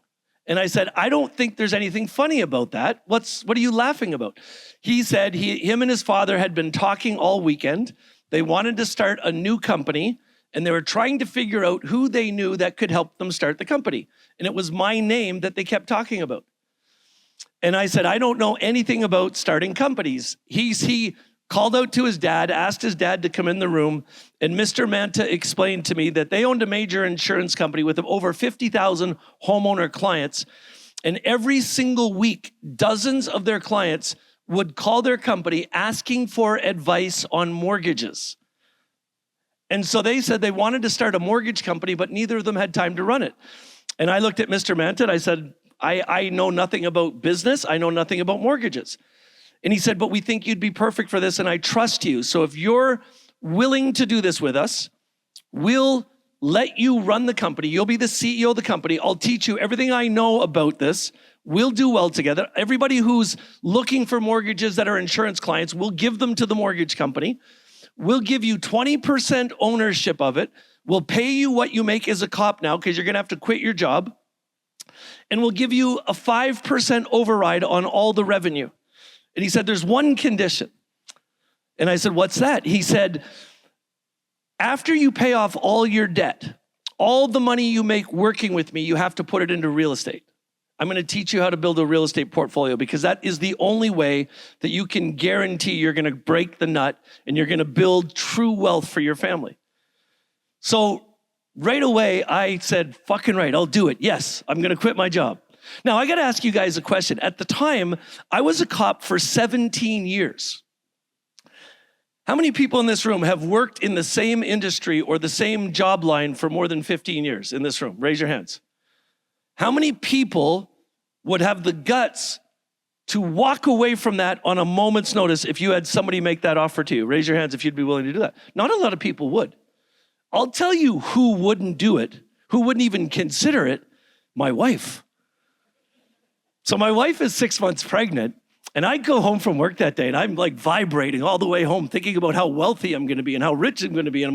And I said, I don't think there's anything funny about that. What are you laughing about? He said him and his father had been talking all weekend. They wanted to start a new company, and they were trying to figure out who they knew that could help them start the company. And it was my name that they kept talking about. And I said, I don't know anything about starting companies. He called out to his dad, asked his dad to come in the room, and Mr. Manta explained to me that they owned a major insurance company with over 50,000 homeowner clients, and every single week, dozens of their clients would call their company asking for advice on mortgages. And so they said they wanted to start a mortgage company, but neither of them had time to run it. And I looked at Mr. Manta and I said, I know nothing about business. I know nothing about mortgages. And he said, but we think you'd be perfect for this, and I trust you. So if you're willing to do this with us, we'll let you run the company. You'll be the CEO of the company. I'll teach you everything I know about this. We'll do well together. Everybody who's looking for mortgages that are insurance clients, we'll give them to the mortgage company. We'll give you 20% ownership of it. We'll pay you what you make as a cop now, because you're going to have to quit your job. And we'll give you a 5% override on all the revenue. And he said, there's one condition. And I said, what's that? He said, after you pay off all your debt, all the money you make working with me, you have to put it into real estate. I'm going to teach you how to build a real estate portfolio, because that is the only way that you can guarantee you're going to break the nut and you're going to build true wealth for your family. So right away, I said, fucking right, I'll do it. Yes, I'm going to quit my job. Now, I got to ask you guys a question. At the time, I was a cop for 17 years. How many people in this room have worked in the same industry or the same job line for more than 15 years in this room? Raise your hands. How many people would have the guts to walk away from that on a moment's notice if you had somebody make that offer to you? Raise your hands if you'd be willing to do that. Not a lot of people would. I'll tell you who wouldn't do it, who wouldn't even consider it: my wife. So my wife is 6 months pregnant, and I go home from work that day, and I'm like vibrating all the way home, thinking about how wealthy I'm going to be and how rich I'm going to be, and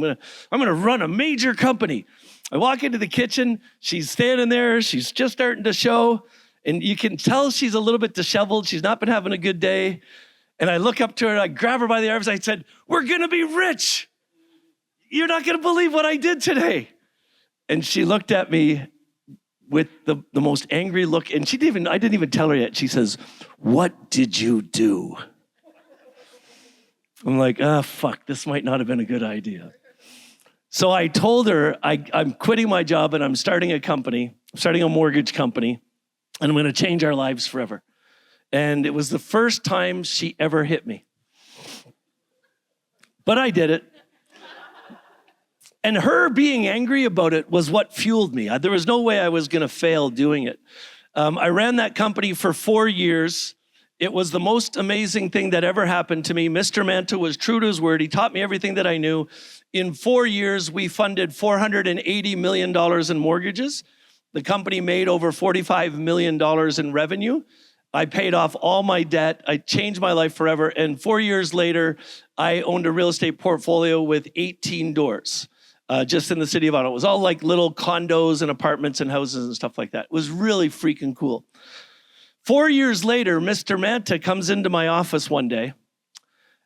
I'm going to run a major company. I walk into the kitchen, she's standing there, she's just starting to show, and you can tell she's a little bit disheveled. She's not been having a good day. And I look up to her, and I grab her by the arms, I said, we're going to be rich. You're not going to believe what I did today. And she looked at me with the most angry look, and I didn't even tell her yet. She says, what did you do? I'm like, fuck, this might not have been a good idea. So I told her I'm quitting my job and I'm starting a company, starting a mortgage company, and I'm going to change our lives forever. And it was the first time she ever hit me. But I did it. And her being angry about it was what fueled me. There was no way I was going to fail doing it. I ran that company for 4 years. It was the most amazing thing that ever happened to me. Mr. Manta was true to his word. He taught me everything that I knew. In 4 years, we funded $480 million in mortgages. The company made over $45 million in revenue. I paid off all my debt. I changed my life forever. And 4 years later, I owned a real estate portfolio with 18 doors. Just in the city of Ottawa. It was all like little condos and apartments and houses and stuff like that. It was really freaking cool. 4 years later, Mr. Manta comes into my office one day,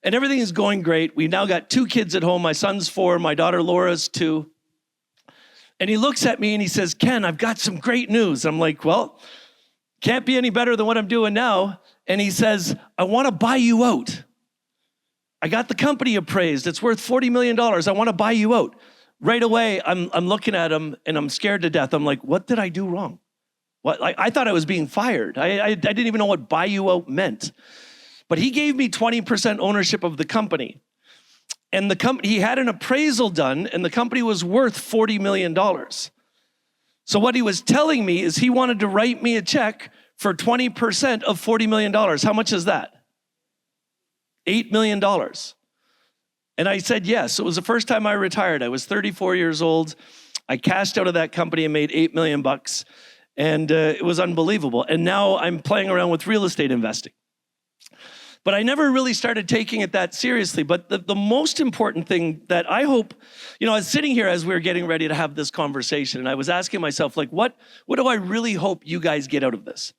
and everything is going great. We've now got 2 kids at home. My son's 4, my daughter Laura's 2. And he looks at me and he says, Ken, I've got some great news. I'm like, well, can't be any better than what I'm doing now. and he says, I want to buy you out. I got the company appraised. It's worth $40 million. I want to buy you out. Right away, I'm looking at him and I'm scared to death. I'm like, what did I do wrong? What? I thought I was being fired. I didn't even know what buy you out meant. But he gave me 20% ownership of the company. And the company, he had an appraisal done, and the company was worth $40 million. So what he was telling me is he wanted to write me a check for 20% of $40 million. How much is that? $8 million. And I said yes. It was the first time I retired. I was 34 years old. I cashed out of that company and made $8 million. And it was unbelievable. And now I'm playing around with real estate investing. But I never really started taking it that seriously. But the most important thing that I hope, I was sitting here as we were getting ready to have this conversation, and I was asking myself, like, what do I really hope you guys get out of this?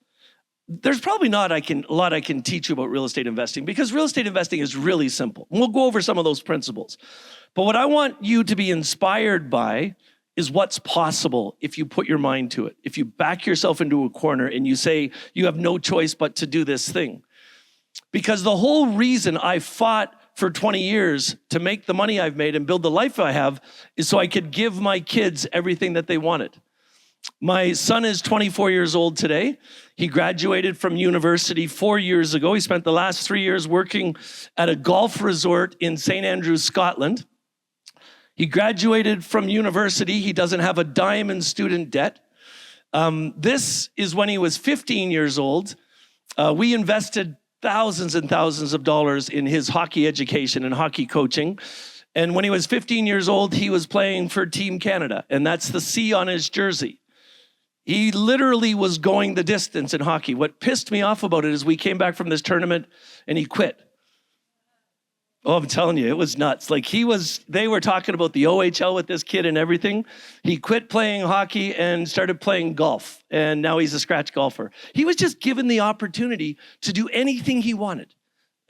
There's probably not a lot I can teach you about real estate investing, because real estate investing is really simple. And we'll go over some of those principles. But what I want you to be inspired by is what's possible if you put your mind to it. If you back yourself into a corner and you say you have no choice but to do this thing. Because the whole reason I fought for 20 years to make the money I've made and build the life I have is so I could give my kids everything that they wanted. My son is 24 years old today. He graduated from university 4 years ago. He spent the last 3 years working at a golf resort in St. Andrews, Scotland. He graduated from university. He doesn't have a dime in student debt. This is when he was 15 years old. We invested thousands and thousands of dollars in his hockey education and hockey coaching. And when he was 15 years old, he was playing for Team Canada, and that's the C on his jersey. He literally was going the distance in hockey. What pissed me off about it is we came back from this tournament and he quit. Oh, I'm telling you, it was nuts. Like they were talking about the OHL with this kid and everything. He quit playing hockey and started playing golf. And now he's a scratch golfer. He was just given the opportunity to do anything he wanted.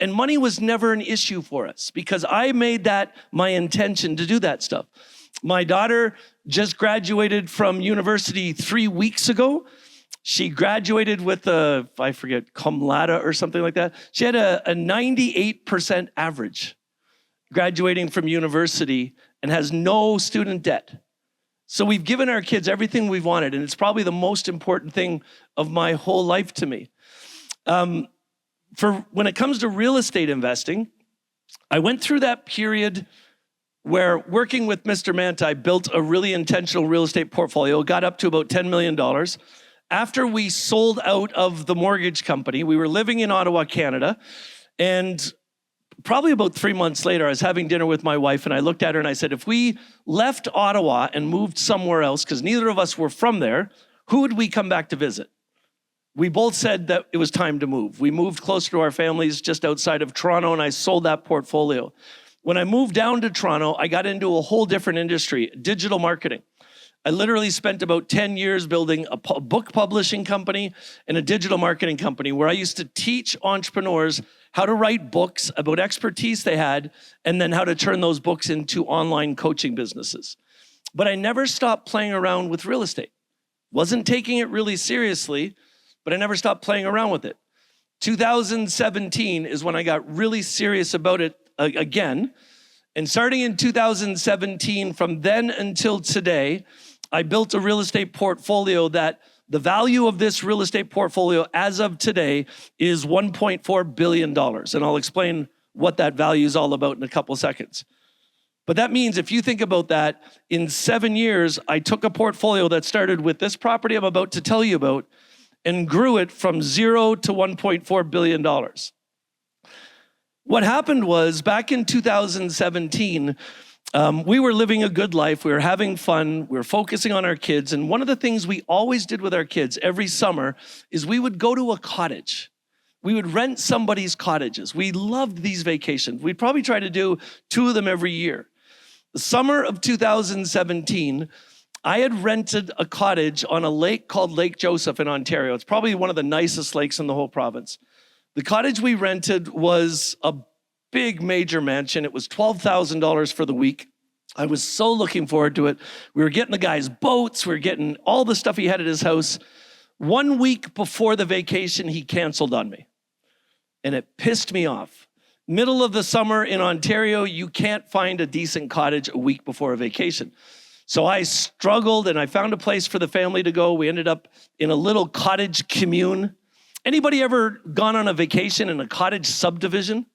And money was never an issue for us because I made that my intention to do that stuff. My daughter just graduated from university 3 weeks ago. She graduated with I forget, cum laude or something like that. She had a 98% average graduating from university and has no student debt. So we've given our kids everything we've wanted, and it's probably the most important thing of my whole life to me. For when it comes to real estate investing, I went through that period where working with Mr. Manta, I built a really intentional real estate portfolio, got up to about $10 million. After we sold out of the mortgage company, we were living in Ottawa, Canada, and probably about 3 months later, I was having dinner with my wife, and I looked at her and I said, if we left Ottawa and moved somewhere else, because neither of us were from there, who would we come back to visit? We both said that it was time to move. We moved closer to our families just outside of Toronto, and I sold that portfolio. When I moved down to Toronto, I got into a whole different industry, digital marketing. I literally spent about 10 years building a book publishing company and a digital marketing company where I used to teach entrepreneurs how to write books about expertise they had and then how to turn those books into online coaching businesses. But I never stopped playing around with real estate. Wasn't taking it really seriously, but I never stopped playing around with it. 2017 is when I got really serious about it again. And starting in 2017, from then until today, I built a real estate portfolio that the value of this real estate portfolio as of today is $1.4 billion. And I'll explain what that value is all about in a couple seconds. But that means if you think about that, in 7 years, I took a portfolio that started with this property I'm about to tell you about and grew it from 0 to $1.4 billion. What happened was back in 2017, we were living a good life. We were having fun. We were focusing on our kids. And one of the things we always did with our kids every summer is we would go to a cottage. We would rent somebody's cottages. We loved these vacations. We'd probably try to do 2 of them every year. The summer of 2017, I had rented a cottage on a lake called Lake Joseph in Ontario. It's probably one of the nicest lakes in the whole province. The cottage we rented was a big major mansion. It was $12,000 for the week. I was so looking forward to it. We were getting the guy's boats. We were getting all the stuff he had at his house. 1 week before the vacation, he canceled on me. and it pissed me off. Middle of the summer in Ontario, you can't find a decent cottage a week before a vacation. So I struggled and I found a place for the family to go. We ended up in a little cottage commune. Anybody ever gone on a vacation in a cottage subdivision?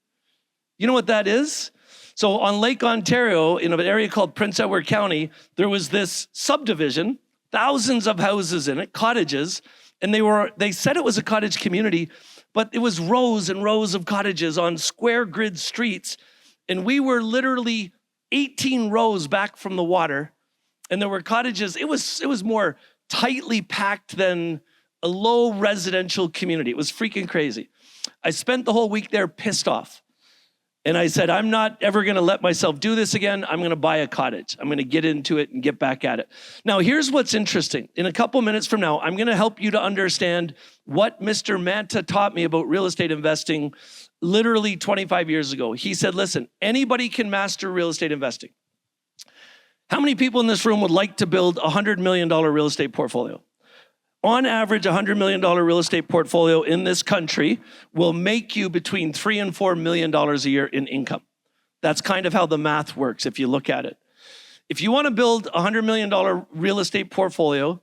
You know what that is? So on Lake Ontario, in an area called Prince Edward County, there was this subdivision, thousands of houses in it, cottages, and they said it was a cottage community, but it was rows and rows of cottages on square grid streets, and we were literally 18 rows back from the water, and there were cottages. It was more tightly packed than a low residential community. It was freaking crazy. I spent the whole week there pissed off. And I said, I'm not ever going to let myself do this again. I'm going to buy a cottage. I'm going to get into it and get back at it. Now, here's what's interesting. In a couple minutes from now, I'm going to help you to understand what Mr. Manta taught me about real estate investing literally 25 years ago. He said, listen, anybody can master real estate investing. How many people in this room would like to build a $100 million real estate portfolio? On average, a $100 million real estate portfolio in this country will make you between $3 and $4 million a year in income. That's kind of how the math works if you look at it. If you want to build a $100 million real estate portfolio,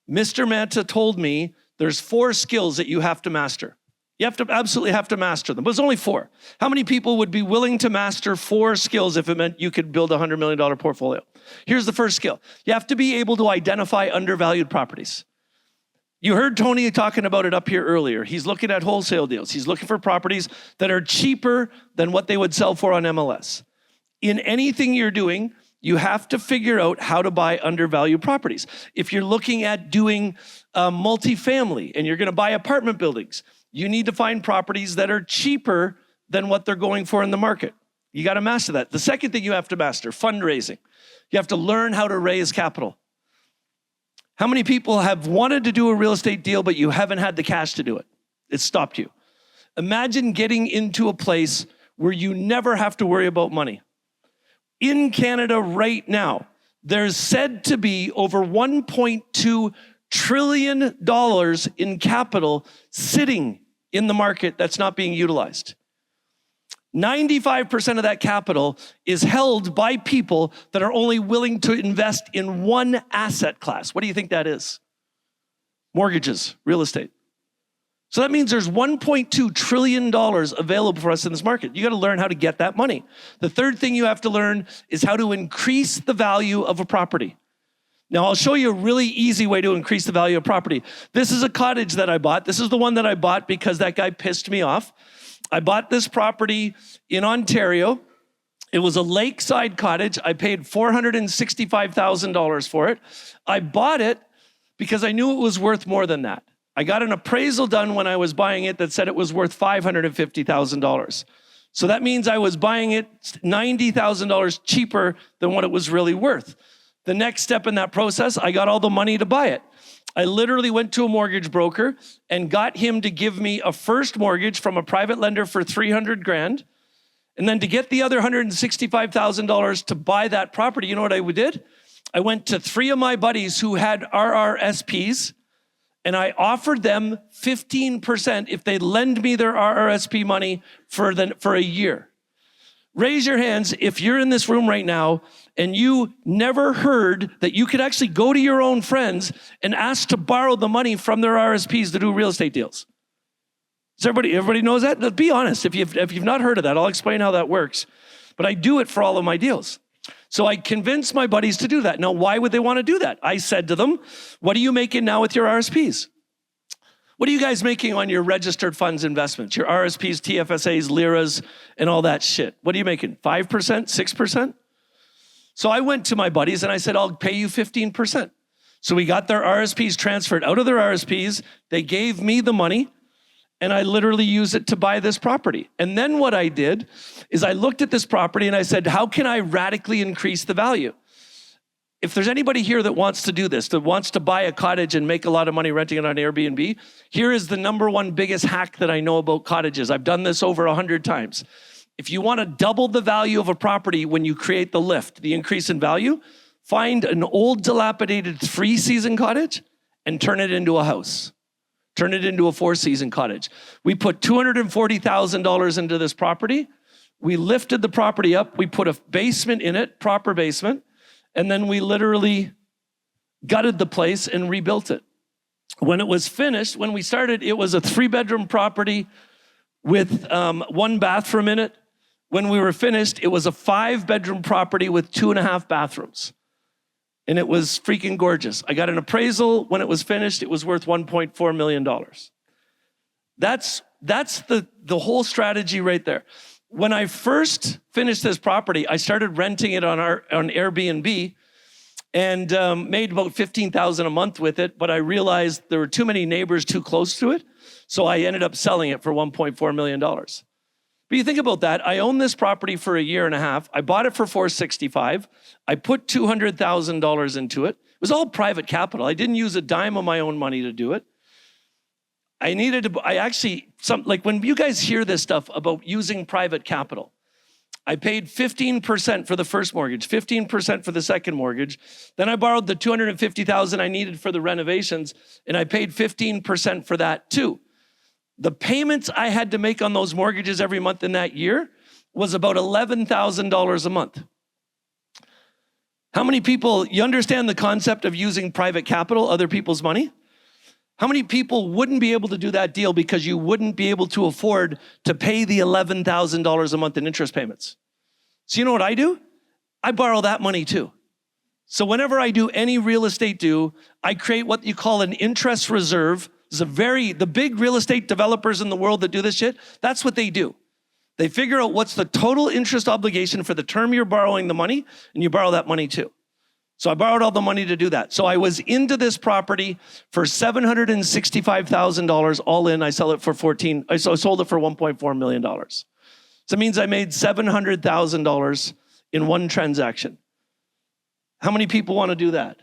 Mr. Manta told me there's 4 skills that you have to master. You absolutely have to master them, but it's only 4. How many people would be willing to master 4 skills if it meant you could build a $100 million portfolio? Here's the first skill. You have to be able to identify undervalued properties. You heard Tony talking about it up here earlier. He's looking at wholesale deals. He's looking for properties that are cheaper than what they would sell for on MLS. In anything you're doing, you have to figure out how to buy undervalued properties. If you're looking at doing multifamily and you're going to buy apartment buildings, you need to find properties that are cheaper than what they're going for in the market. You got to master that. The second thing you have to master, fundraising. You have to learn how to raise capital. How many people have wanted to do a real estate deal, but you haven't had the cash to do it? It stopped you. Imagine getting into a place where you never have to worry about money. In Canada right now, there's said to be over $1.2 trillion in capital sitting in the market that's not being utilized. 95% of that capital is held by people that are only willing to invest in one asset class. What do you think that is? Mortgages, real estate. So that means there's $1.2 trillion available for us in this market. You got to learn how to get that money. The third thing you have to learn is how to increase the value of a property. Now, I'll show you a really easy way to increase the value of property. This is a cottage that I bought. This is the one that I bought because that guy pissed me off. I bought this property in Ontario. It was a lakeside cottage. I paid $465,000 for it. I bought it because I knew it was worth more than that. I got an appraisal done when I was buying it that said it was worth $550,000. So that means I was buying it $90,000 cheaper than what it was really worth. The next step in that process, I got all the money to buy it. I literally went to a mortgage broker and got him to give me a first mortgage from a private lender for $300,000. And then to get the other $165,000 to buy that property, you know what I did? I went to 3 of my buddies who had RRSPs, and I offered them 15% if they lend me their RRSP money for a year. Raise your hands if you're in this room right now and you never heard that you could actually go to your own friends and ask to borrow the money from their RSPs to do real estate deals. Does everybody knows that? Be honest. If you've not heard of that, I'll explain how that works. But I do it for all of my deals. So I convinced my buddies to do that. Now, why would they want to do that? I said to them, what are you making now with your RSPs? What are you guys making on your registered funds investments? Your RSPs, TFSAs, LIRAs, and all that shit. What are you making? 5%, 6%? So I went to my buddies and I said, I'll pay you 15%. So we got their RSPs transferred out of their RSPs. They gave me the money and I literally used it to buy this property. And then what I did is I looked at this property and I said, how can I radically increase the value? If there's anybody here that wants to do this, that wants to buy a cottage and make a lot of money renting it on Airbnb, here is the number one biggest hack that I know about cottages. I've done this over 100 times. If you want to double the value of a property when you create the lift, the increase in value, find an old dilapidated 3-season cottage and turn it into a house. turn it into a 4-season cottage. We put $240,000 into this property. We lifted the property up. We put a basement in it, proper basement, and then we literally gutted the place and rebuilt it. When it was finished, when we started, it was a 3-bedroom property with 1 bathroom in it. When we were finished, it was a 5-bedroom property with 2.5 bathrooms. And it was freaking gorgeous. I got an appraisal. When it was finished, it was worth $1.4 million. That's the whole strategy right there. When I first finished this property, I started renting it on Airbnb and made about $15,000 a month with it. But I realized there were too many neighbors too close to it. So I ended up selling it for $1.4 million. But you think about that. I owned this property for a year and a half. I bought it for $465,000. I put $200,000 into it. It was all private capital. I didn't use a dime of my own money to do it. When you guys hear this stuff about using private capital, I paid 15% for the first mortgage, 15% for the second mortgage. Then I borrowed the $250,000 I needed for the renovations, and I paid 15% for that too. The payments I had to make on those mortgages every month in that year was about $11,000 a month. How many people, you understand the concept of using private capital, other people's money? How many people wouldn't be able to do that deal because you wouldn't be able to afford to pay the $11,000 a month in interest payments? So you know what I do? I borrow that money too. So whenever I do any real estate deal, I create what you call an interest reserve. The big real estate developers in the world that do this shit, that's what they do. They figure out what's the total interest obligation for the term you're borrowing the money, and you borrow that money too. So I borrowed all the money to do that. So I was into this property for $765,000 all in. I sold it for $1.4 million. So it means I made $700,000 in one transaction. How many people want to do that?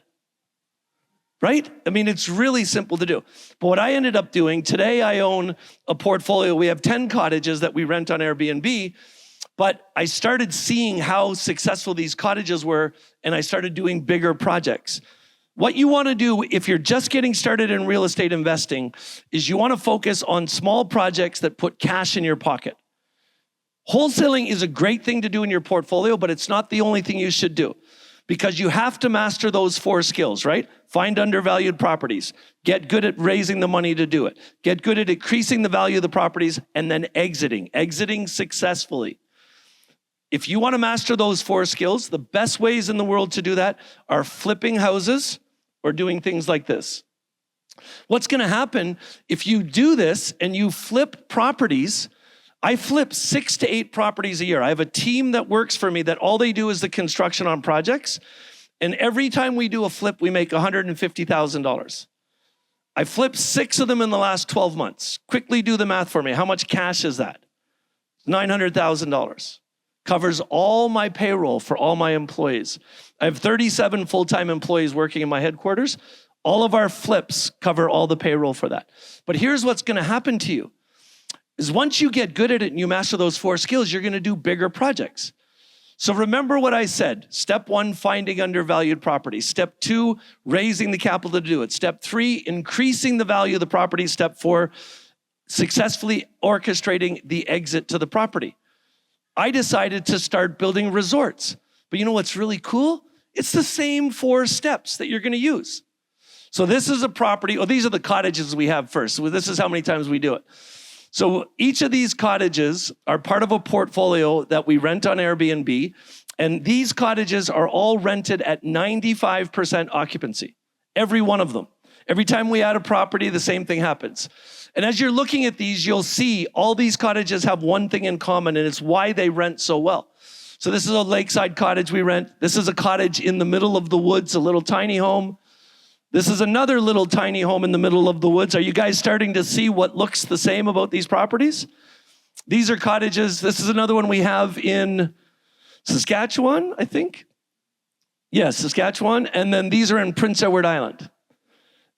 Right? I mean, it's really simple to do. But what I ended up doing, today I own a portfolio. We have 10 cottages that we rent on Airbnb, but I started seeing how successful these cottages were, and I started doing bigger projects. What you want to do if you're just getting started in real estate investing is you want to focus on small projects that put cash in your pocket. Wholesaling is a great thing to do in your portfolio, but it's not the only thing you should do. Because you have to master those 4 skills, right? Find undervalued properties. Get good at raising the money to do it. Get good at increasing the value of the properties and then exiting successfully. If you want to master those 4 skills, the best ways in the world to do that are flipping houses or doing things like this. What's going to happen if you do this and you flip properties? I flip 6 to 8 properties a year. I have a team that works for me that all they do is the construction on projects. And every time we do a flip, we make $150,000. I flipped 6 of them in the last 12 months. Quickly do the math for me. How much cash is that? $900,000. Covers all my payroll for all my employees. I have 37 full-time employees working in my headquarters. All of our flips cover all the payroll for that. But here's what's going to happen to you. Is once you get good at it and you master those 4 skills, you're going to do bigger projects. So remember what I said. Step 1, finding undervalued property. Step 2, raising the capital to do it. Step 3, increasing the value of the property. Step 4, successfully orchestrating the exit to the property. I decided to start building resorts. But you know what's really cool? It's the same 4 steps that you're going to use. So this is a property. These are the cottages we have first. So this is how many times we do it. So each of these cottages are part of a portfolio that we rent on Airbnb. And these cottages are all rented at 95% occupancy. Every one of them. Every time we add a property, the same thing happens. And as you're looking at these, you'll see all these cottages have one thing in common, and it's why they rent so well. So this is a lakeside cottage we rent. This is a cottage in the middle of the woods, a little tiny home. This is another little tiny home in the middle of the woods. Are you guys starting to see what looks the same about these properties? These are cottages. This is another one we have in Saskatchewan, I think. Yes, Saskatchewan. And then these are in Prince Edward Island.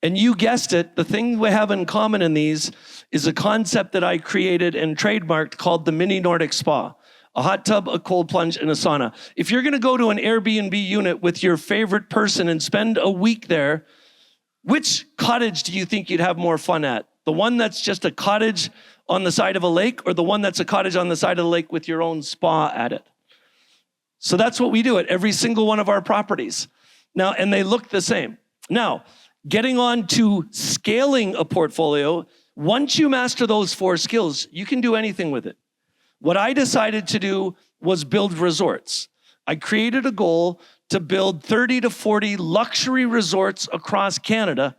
And you guessed it, the thing we have in common in these is a concept that I created and trademarked called the Mini Nordic Spa. A hot tub, a cold plunge, and a sauna. If you're going to go to an Airbnb unit with your favorite person and spend a week there, which cottage do you think you'd have more fun at? The one that's just a cottage on the side of a lake, or the one that's a cottage on the side of the lake with your own spa at it? So that's what we do at every single one of our properties. Now, and they look the same. Now, getting on to scaling a portfolio, once you master those 4 skills, you can do anything with it. What I decided to do was build resorts. I created a goal to build 30 to 40 luxury resorts across Canada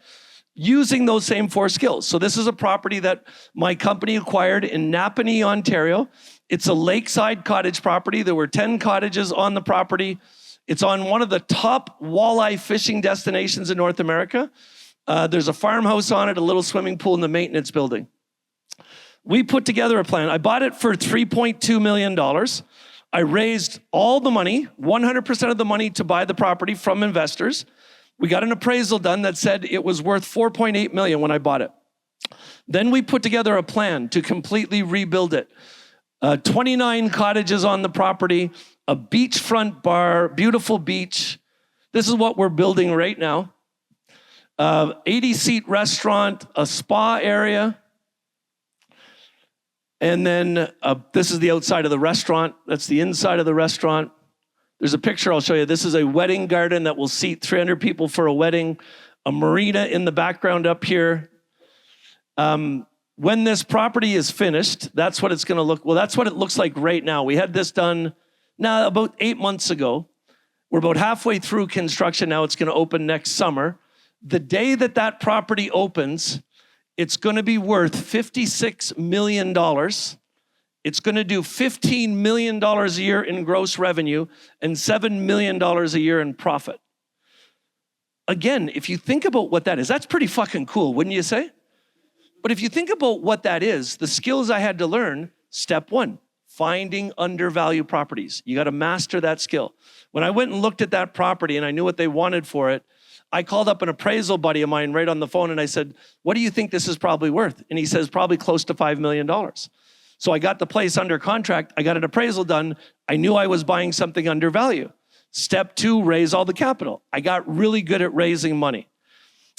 using those same 4 skills. So this is a property that my company acquired in Napanee, Ontario. It's a lakeside cottage property. There were 10 cottages on the property. It's on one of the top walleye fishing destinations in North America. There's a farmhouse on it, a little swimming pool, and the maintenance building. We put together a plan. I bought it for $3.2 million. I raised all the money, 100% of the money to buy the property from investors. We got an appraisal done that said it was worth $4.8 million when I bought it. Then we put together a plan to completely rebuild it. 29 cottages on the property, a beachfront bar, beautiful beach. This is what we're building right now. 80-seat restaurant, a spa area. And then this is the outside of the restaurant. That's the inside of the restaurant. There's a picture I'll show you. This is a wedding garden that will seat 300 people for a wedding. A marina in the background up here. When this property is finished, that's what it's going to look. Well, that's what it looks like right now. We had this done now about 8 months ago. We're about halfway through construction now. It's going to open next summer. The day that that property opens, it's going to be worth $56 million. It's going to do $15 million a year in gross revenue and $7 million a year in profit. Again, if you think about what that is, that's pretty fucking cool, wouldn't you say? But if you think about what that is, the skills I had to learn, step 1, finding undervalued properties. You got to master that skill. When I went and looked at that property and I knew what they wanted for it, I called up an appraisal buddy of mine right on the phone and I said, what do you think this is probably worth? And he says, probably close to $5 million. So I got the place under contract. I got an appraisal done. I knew I was buying something undervalued. Step 2, raise all the capital. I got really good at raising money.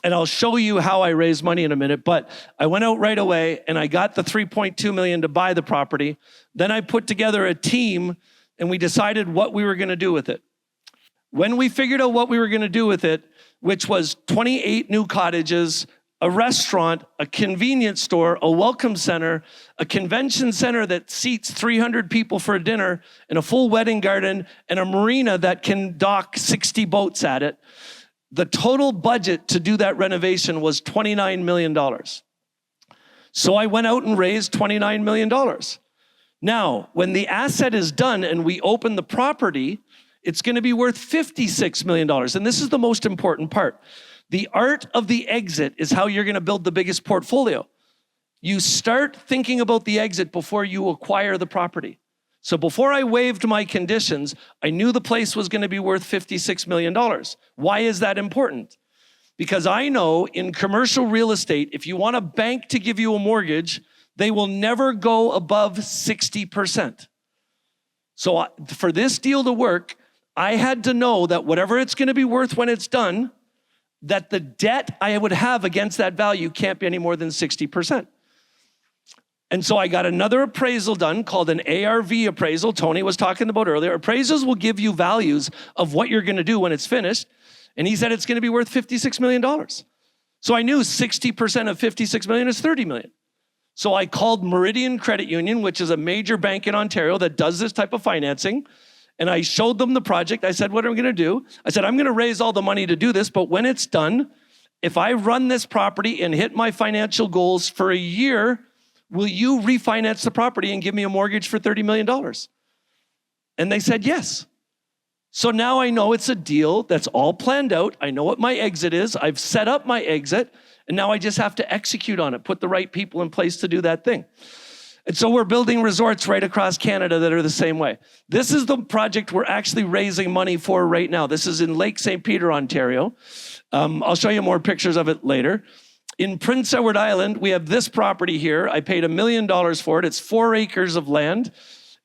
And I'll show you how I raised money in a minute, but I went out right away and I got the $3.2 million to buy the property. Then I put together a team and we decided what we were going to do with it. When we figured out what we were going to do with it, which was 28 new cottages, a restaurant, a convenience store, a welcome center, a convention center that seats 300 people for a dinner, and a full wedding garden, and a marina that can dock 60 boats at it. The total budget to do that renovation was $29 million. So I went out and raised $29 million. Now, when the asset is done and we open the property, it's going to be worth $56 million. And this is the most important part. The art of the exit is how you're going to build the biggest portfolio. You start thinking about the exit before you acquire the property. So before I waived my conditions, I knew the place was going to be worth $56 million. Why is that important? Because I know in commercial real estate, if you want a bank to give you a mortgage, they will never go above 60%. So for this deal to work, I had to know that whatever it's going to be worth when it's done, that the debt I would have against that value can't be any more than 60%. And so I got another appraisal done called an ARV appraisal. Tony was talking about earlier. Appraisals will give you values of what you're going to do when it's finished. And he said it's going to be worth $56 million. So I knew 60% of $56 million is $30 million. So I called Meridian Credit Union, which is a major bank in Ontario that does this type of financing. And I showed them the project. I said, what are we going to do? I said, I'm going to raise all the money to do this. But when it's done, if I run this property and hit my financial goals for a year, will you refinance the property and give me a mortgage for $30 million? And they said yes. So now I know it's a deal that's all planned out. I know what my exit is. I've set up my exit. And now I just have to execute on it, put the right people in place to do that thing. And so we're building resorts right across Canada that are the same way. This is the project we're actually raising money for right now. This is in Lake St. Peter, Ontario. I'll show you more pictures of it later. In Prince Edward Island, we have this property here. I paid $1 million for it. It's 4 acres of land,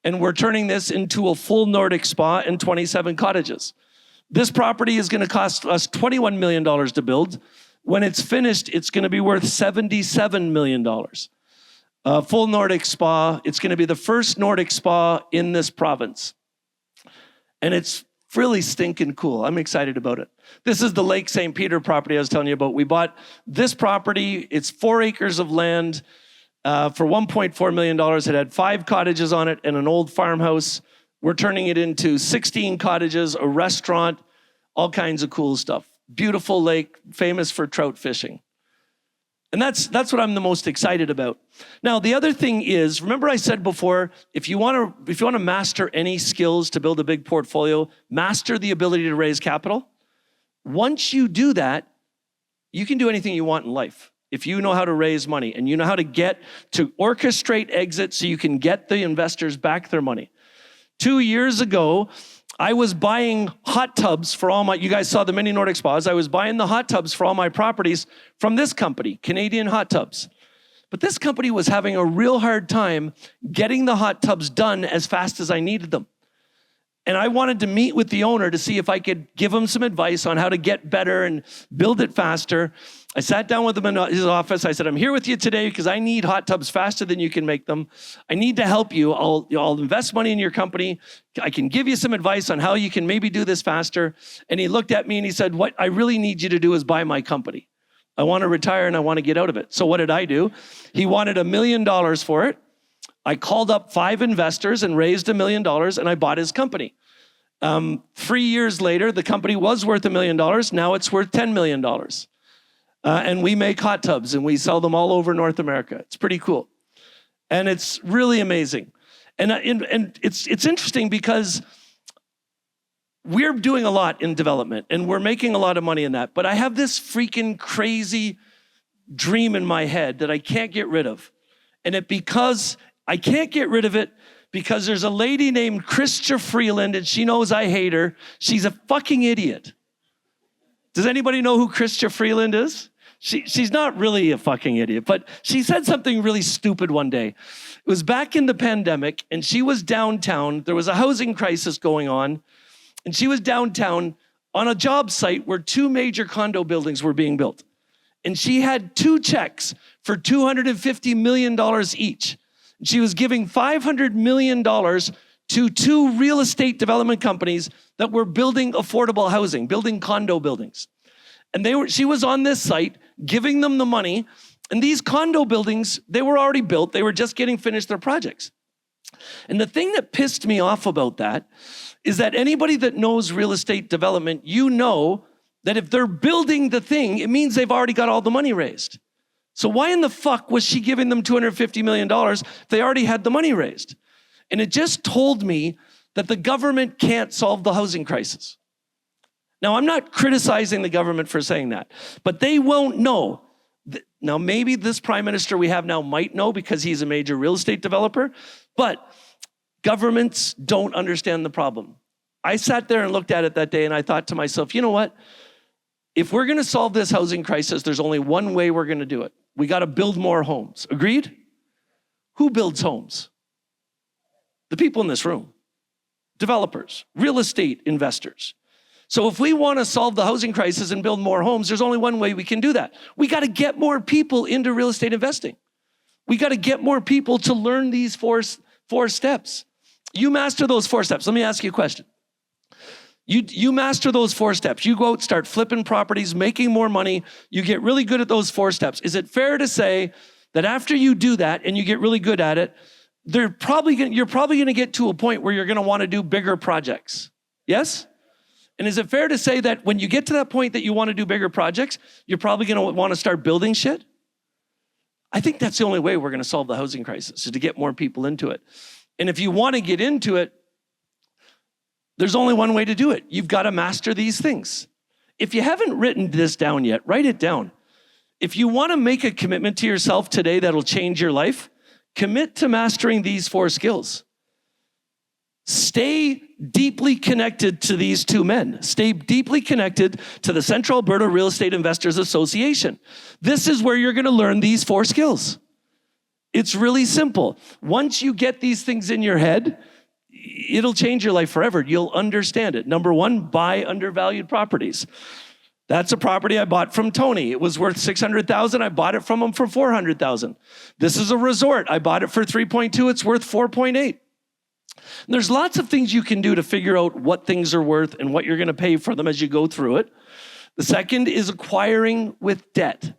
and we're turning this into a full Nordic spa and 27 cottages. This property is going to cost us $21 million to build. When it's finished, it's going to be worth $77 million. Full Nordic spa. It's going to be the first Nordic spa in this province. And it's really stinking cool. I'm excited about it. This is the Lake St. Peter property I was telling you about. We bought this property. It's 4 acres of land for $1.4 million. It had 5 cottages on it and an old farmhouse. We're turning it into 16 cottages, a restaurant, all kinds of cool stuff. Beautiful lake, famous for trout fishing. And that's what I'm the most excited about. Now, the other thing is, remember I said before, if you want to master any skills to build a big portfolio, master the ability to raise capital. Once you do that, you can do anything you want in life. If you know how to raise money and you know how to orchestrate exit so you can get the investors back their money. 2 years ago, I was buying hot tubs for all you guys saw the mini Nordic spas. I was buying the hot tubs for all my properties from this company, Canadian Hot Tubs. But this company was having a real hard time getting the hot tubs done as fast as I needed them. And I wanted to meet with the owner to see if I could give him some advice on how to get better and build it faster. I sat down with him in his office. I said, I'm here with you today because I need hot tubs faster than you can make them. I need to help you. I'll invest money in your company. I can give you some advice on how you can maybe do this faster. And he looked at me and he said, what I really need you to do is buy my company. I want to retire and I want to get out of it. So what did I do? He wanted $1 million for it. I called up 5 investors and raised $1 million and I bought his company. 3 years later, the company was worth $1 million. Now it's worth $10 million. And we make hot tubs and we sell them all over North America. It's pretty cool. And it's really amazing. And it's interesting because we're doing a lot in development and we're making a lot of money in that. But I have this freaking crazy dream in my head that I can't get rid of. And I can't get rid of it because there's a lady named Chrystia Freeland and she knows I hate her. She's a fucking idiot. Does anybody know who Chrystia Freeland is? She's not really a fucking idiot, but she said something really stupid one day. It was back in the pandemic and she was downtown. There was a housing crisis going on and she was downtown on a job site where 2 major condo buildings were being built. And she had 2 checks for $250 million each. She was giving $500 million to 2 real estate development companies that were building affordable housing, building condo buildings. And she was on this site giving them the money. And these condo buildings, they were already built. They were just getting finished their projects. And the thing that pissed me off about that is that anybody that knows real estate development, you know that if they're building the thing, it means they've already got all the money raised. So why in the fuck was she giving them $250 million if they already had the money raised? And it just told me that the government can't solve the housing crisis. Now, I'm not criticizing the government for saying that, but they won't know. Now, maybe this prime minister we have now might know because he's a major real estate developer, but governments don't understand the problem. I sat there and looked at it that day and I thought to myself, you know what? If we're going to solve this housing crisis, there's only one way we're going to do it. We got to build more homes. Agreed? Who builds homes? The people in this room. Developers, real estate investors. So if we want to solve the housing crisis and build more homes, there's only one way we can do that. We got to get more people into real estate investing. We got to get more people to learn these four steps. You master those 4 steps. Let me ask you a question. You master those 4 steps. You go out, start flipping properties, making more money. You get really good at those 4 steps. Is it fair to say that after you do that and you get really good at it, you're probably going to get to a point where you're going to want to do bigger projects? Yes? And is it fair to say that when you get to that point that you want to do bigger projects, you're probably going to want to start building shit? I think that's the only way we're going to solve the housing crisis, is to get more people into it. And if you want to get into it, there's only one way to do it. You've got to master these things. If you haven't written this down yet, write it down. If you want to make a commitment to yourself today that'll change your life, commit to mastering these 4 skills. Stay deeply connected to these 2 men. Stay deeply connected to the Central Alberta Real Estate Investors Association. This is where you're going to learn these 4 skills. It's really simple. Once you get these things in your head, it'll change your life forever. You'll understand it. Number 1, buy undervalued properties. That's a property I bought from Tony. It was worth $600,000. I bought it from him for $400,000. This is a resort. I bought it for 3.2. It's worth 4.8. There's lots of things you can do to figure out what things are worth and what you're going to pay for them as you go through it. The second is acquiring with debt.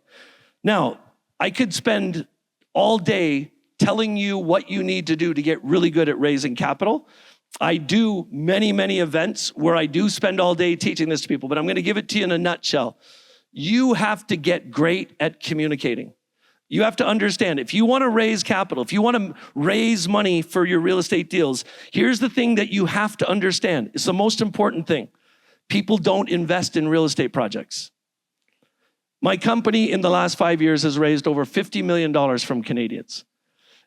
Now, I could spend all day telling you what you need to do to get really good at raising capital. I do many, many events where I do spend all day teaching this to people, but I'm going to give it to you in a nutshell. You have to get great at communicating. You have to understand, if you want to raise capital, if you want to raise money for your real estate deals, here's the thing that you have to understand. It's the most important thing. People don't invest in real estate projects. My company in the last 5 years has raised over $50 million from Canadians.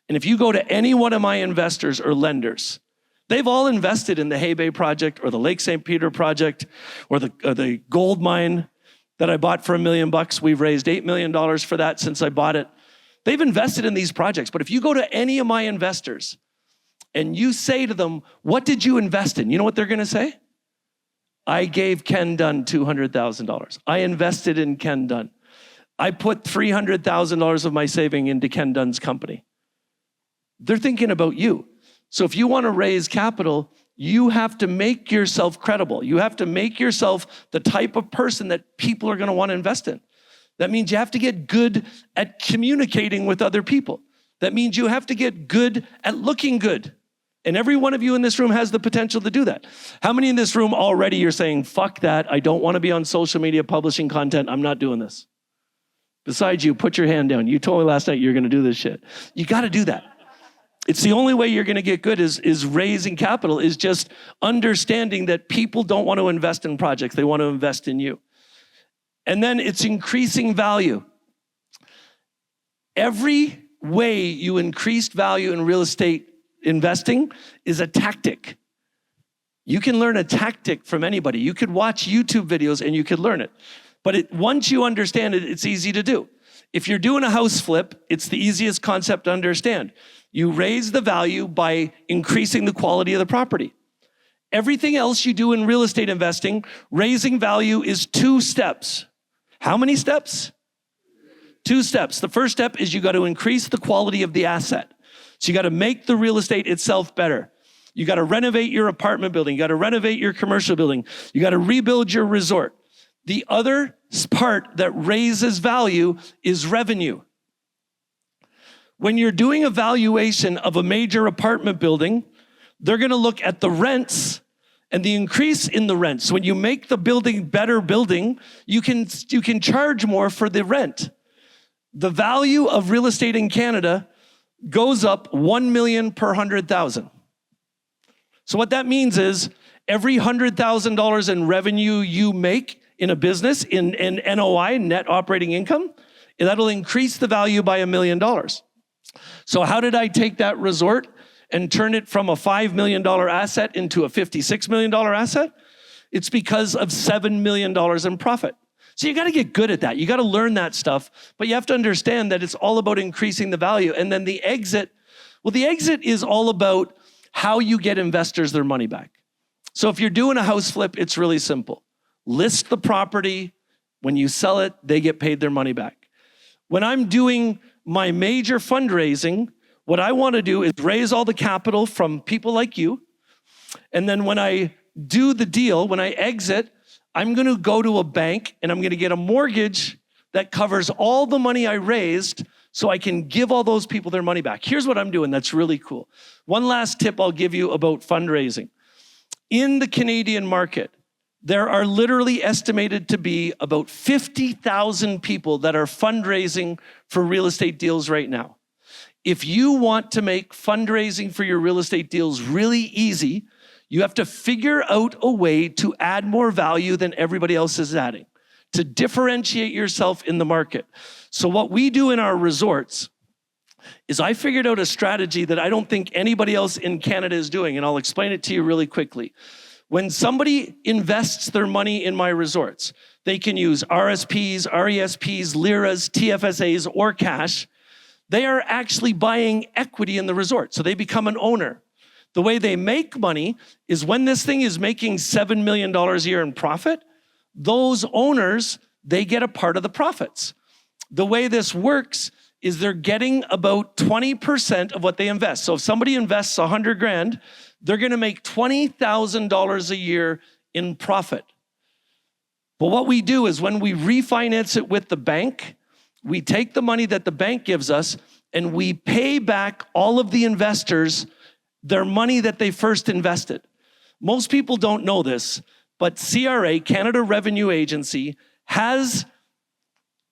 And if you go to any one of my investors or lenders, they've all invested in the Hay Bay project or the Lake St. Peter project or the gold mine that I bought for $1 million. We've raised $8 million for that since I bought it. They've invested in these projects. But if you go to any of my investors and you say to them, what did you invest in? You know what they're going to say? I gave Ken Dunn $200,000. I invested in Ken Dunn. I put $300,000 of my saving into Ken Dunn's company. They're thinking about you. So if you want to raise capital, you have to make yourself credible. You have to make yourself the type of person that people are going to want to invest in. That means you have to get good at communicating with other people. That means you have to get good at looking good. And every one of you in this room has the potential to do that. How many in this room already you're saying, fuck that, I don't want to be on social media publishing content, I'm not doing this? Besides you, put your hand down. You told me last night you're going to do this shit. You got to do that. It's the only way you're going to get good is raising capital, is just understanding that people don't want to invest in projects. They want to invest in you. And then it's increasing value. Every way you increased value in real estate investing is a tactic. You can learn a tactic from anybody. You could watch YouTube videos and you could learn it. But once you understand it, it's easy to do. If you're doing a house flip, it's the easiest concept to understand. You raise the value by increasing the quality of the property. Everything else you do in real estate investing, raising value is 2 steps. How many steps? 2 steps. The first step is you got to increase the quality of the asset. So you got to make the real estate itself better. You got to renovate your apartment building. You got to renovate your commercial building. You got to rebuild your resort. The other part that raises value is revenue. When you're doing a valuation of a major apartment building, they're going to look at the rents and the increase in the rents. When you make the building better building, you can charge more for the rent. The value of real estate in Canada goes up $1 million per 100,000. So what that means is every $100,000 in revenue you make in a business, in NOI, net operating income, that'll increase the value by $1 million. So how did I take that resort and turn it from a $5 million asset into a $56 million asset? It's because of $7 million in profit. So you got to get good at that. You got to learn that stuff, but you have to understand that it's all about increasing the value. And then the exit, well, the exit is all about how you get investors their money back. So if you're doing a house flip, it's really simple. List the property. When you sell it, they get paid their money back. When I'm doing my major fundraising, what I want to do is raise all the capital from people like you. And then when I do the deal, when I exit, I'm going to go to a bank and I'm going to get a mortgage that covers all the money I raised so I can give all those people their money back. Here's what I'm doing that's really cool. One last tip I'll give you about fundraising. In the Canadian market, there are literally estimated to be about 50,000 people that are fundraising for real estate deals right now. If you want to make fundraising for your real estate deals really easy, you have to figure out a way to add more value than everybody else is adding, to differentiate yourself in the market. So what we do in our resorts is I figured out a strategy that I don't think anybody else in Canada is doing, and I'll explain it to you really quickly. When somebody invests their money in my resorts, they can use RSPs, RESPs, LIRAs, TFSAs, or cash. They are actually buying equity in the resort, so they become an owner. The way they make money is when this thing is making $7 million a year in profit, those owners, they get a part of the profits. The way this works is they're getting about 20% of what they invest. So if somebody invests 100 grand, they're gonna make $20,000 a year in profit. But what we do is when we refinance it with the bank, we take the money that the bank gives us and we pay back all of the investors their money that they first invested. Most people don't know this, but CRA, Canada Revenue Agency, has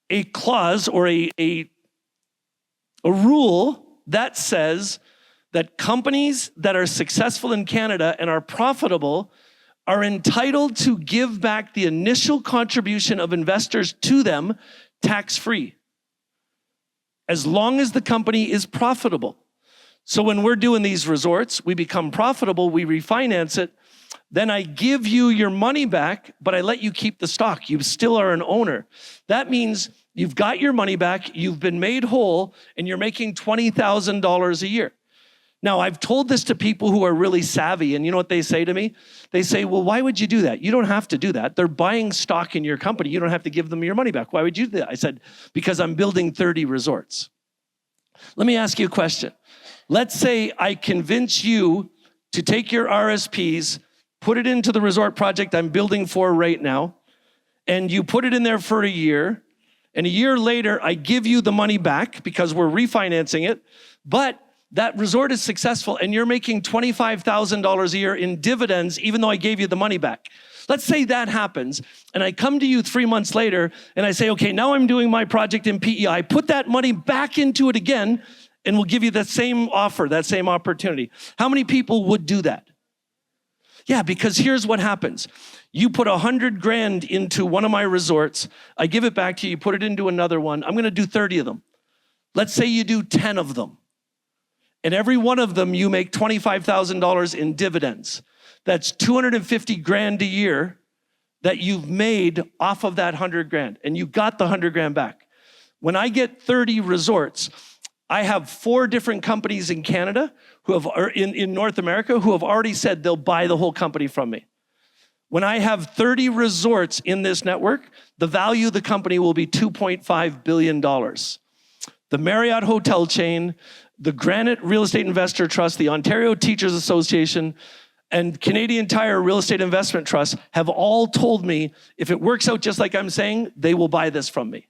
a clause or a rule that says that companies that are successful in Canada and are profitable are entitled to give back the initial contribution of investors to them tax-free, as long as the company is profitable. So when we're doing these resorts, we become profitable, we refinance it, then I give you your money back, but I let you keep the stock. You still are an owner. That means you've got your money back, you've been made whole, and you're making $20,000 a year. Now, I've told this to people who are really savvy, and you know what they say to me? They say, well, why would you do that? You don't have to do that. They're buying stock in your company. You don't have to give them your money back. Why would you do that? I said, because I'm building 30 resorts. Let me ask you a question. Let's say I convince you to take your RSPs, put it into the resort project I'm building for right now, and you put it in there for a year, and a year later, I give you the money back because we're refinancing it, but that resort is successful and you're making $25,000 a year in dividends, even though I gave you the money back. Let's say that happens, and I come to you 3 months later, and I say, okay, now I'm doing my project in PEI, put that money back into it again, and we'll give you that same offer, that same opportunity. How many people would do that? Yeah, because here's what happens. You put 100 grand into one of my resorts, I give it back to you, you put it into another one, I'm gonna do 30 of them. Let's say you do 10 of them. And every one of them, you make $25,000 in dividends. That's 250 grand a year that you've made off of that 100 grand. And you got the 100 grand back. When I get 30 resorts, I have 4 different companies in Canada who have, or in North America, who have already said they'll buy the whole company from me. When I have 30 resorts in this network, the value of the company will be $2.5 billion. The Marriott hotel chain, the Granite Real Estate Investor Trust, the Ontario Teachers Association, and Canadian Tire Real Estate Investment Trust have all told me if it works out just like I'm saying, they will buy this from me.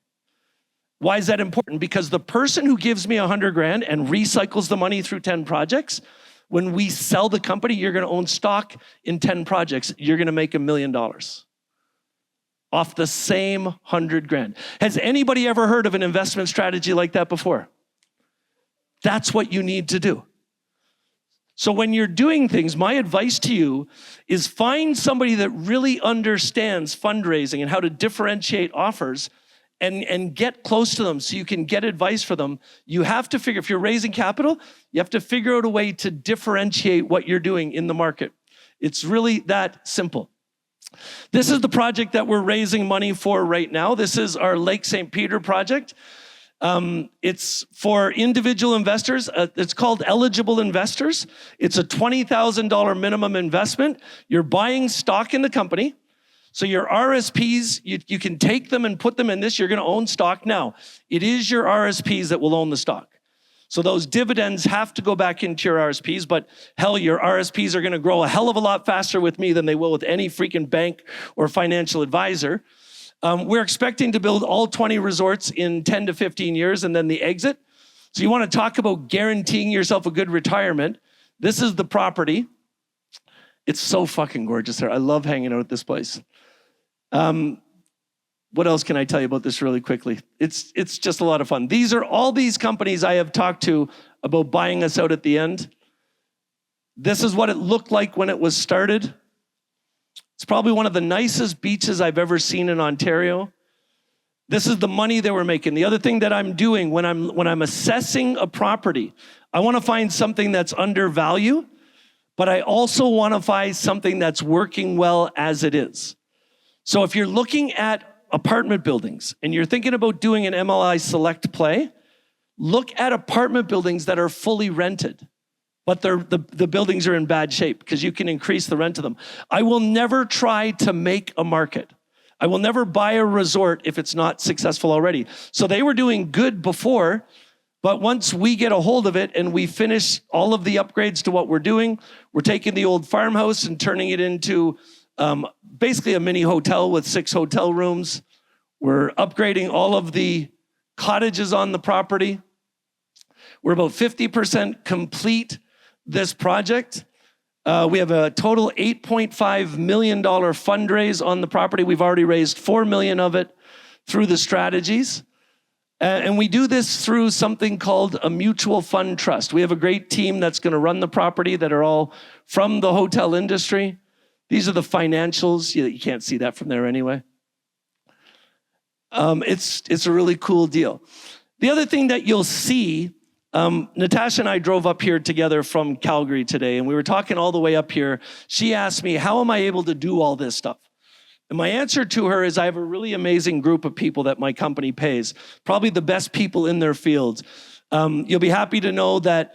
Why is that important? Because the person who gives me 100 grand and recycles the money through 10 projects, when we sell the company, you're gonna own stock in 10 projects, you're gonna make $1 million off the same 100 grand. Has anybody ever heard of an investment strategy like that before? That's what you need to do. So when you're doing things, my advice to you is find somebody that really understands fundraising and how to differentiate offers and get close to them so you can get advice for them. You have to figure, if you're raising capital, you have to figure out a way to differentiate what you're doing in the market. It's really that simple. This is the project that we're raising money for right now. This is our Lake St. Peter project. It's for individual investors. It's called eligible investors. It's a $20,000 minimum investment. You're buying stock in the company. So your RSPs, you can take them and put them in this. You're going to own stock now. It is your RSPs that will own the stock. So those dividends have to go back into your RSPs, but hell, your RSPs are going to grow a hell of a lot faster with me than they will with any freaking bank or financial advisor. We're expecting to build all 20 resorts in 10 to 15 years and then the exit. So you want to talk about guaranteeing yourself a good retirement. This is the property. It's so fucking gorgeous there. I love hanging out at this place. What else can I tell you about this really quickly? It's just a lot of fun. These are all these companies I have talked to about buying us out at the end. This is what it looked like when it was started. It's probably one of the nicest beaches I've ever seen in Ontario. This is the money they were making. The other thing that I'm doing when I'm assessing a property, I want to find something that's undervalued, but I also want to find something that's working well as it is. So if you're looking at apartment buildings and you're thinking about doing an MLI Select play, look at apartment buildings that are fully rented, but the buildings are in bad shape because you can increase the rent of them. I will never try to make a market. I will never buy a resort if it's not successful already. So they were doing good before, but once we get a hold of it and we finish all of the upgrades to what we're doing, we're taking the old farmhouse and turning it into basically a mini hotel with 6 hotel rooms. We're upgrading all of the cottages on the property. We're about 50% complete this project. We have a total $8.5 million fundraise on the property. We've already raised $4 million of it through the strategies. And we do this through something called a mutual fund trust. We have a great team that's going to run the property that are all from the hotel industry. These are the financials. You can't see that from there anyway. It's a really cool deal. The other thing that you'll see, Natasha and I drove up here together from Calgary today, and we were talking all the way up here. She asked me, how am I able to do all this stuff? And my answer to her is I have a really amazing group of people that my company pays, probably the best people in their fields. You'll be happy to know that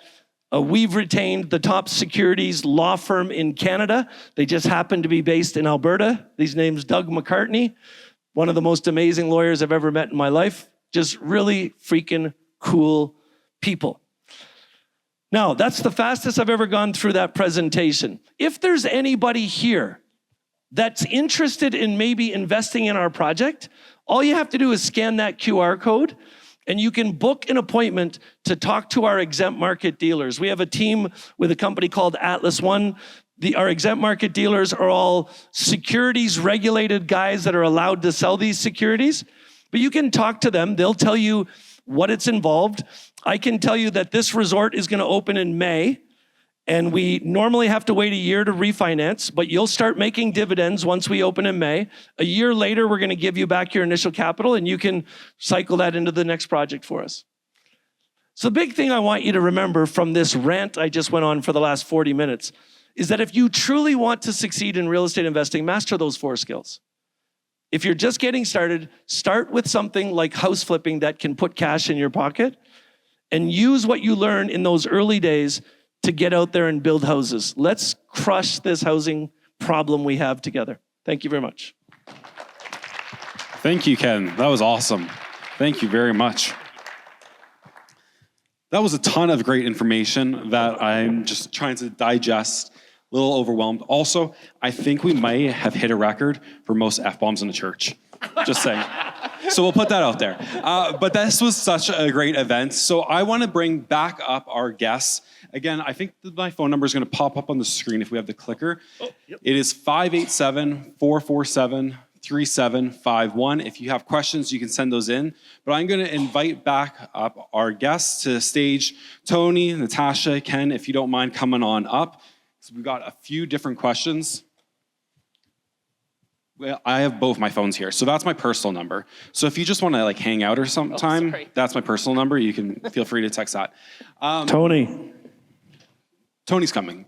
we've retained the top securities law firm in Canada. They just happen to be based in Alberta. His name's Doug McCartney, one of the most amazing lawyers I've ever met in my life. Just really freaking cool people. Now, that's the fastest I've ever gone through that presentation. If there's anybody here that's interested in maybe investing in our project, all you have to do is scan that QR code and you can book an appointment to talk to our exempt market dealers. We have a team with a company called Atlas One. Our exempt market dealers are all securities regulated guys that are allowed to sell these securities. But you can talk to them. They'll tell you what it's involved. I can tell you that this resort is going to open in May. And we normally have to wait a year to refinance, but you'll start making dividends once we open in May. A year later, we're going to give you back your initial capital and you can cycle that into the next project for us. So the big thing I want you to remember from this rant I just went on for the last 40 minutes is that if you truly want to succeed in real estate investing, master those 4 skills. If you're just getting started, start with something like house flipping that can put cash in your pocket and use what you learn in those early days to get out there and build houses. Let's crush this housing problem we have together. Thank you very much. Thank you, Ken. That was awesome. Thank you very much. That was a ton of great information that I'm just trying to digest, a little overwhelmed. Also, I think we might have hit a record for most F-bombs in the church. Just saying. So we'll put that out there. But this was such a great event. So I want to bring back up our guests. Again, I think my phone number is going to pop up on the screen if we have the clicker. Oh, yep. It is 587-447-3751. If you have questions, you can send those in. But I'm going to invite back up our guests to the stage. Tony, Natasha, Ken, if you don't mind coming on up. So we've got a few different questions. Well, I have both my phones here. So that's my personal number. So if you just want to like hang out or sometime, that's my personal number. You can feel free to text that. Tony's coming.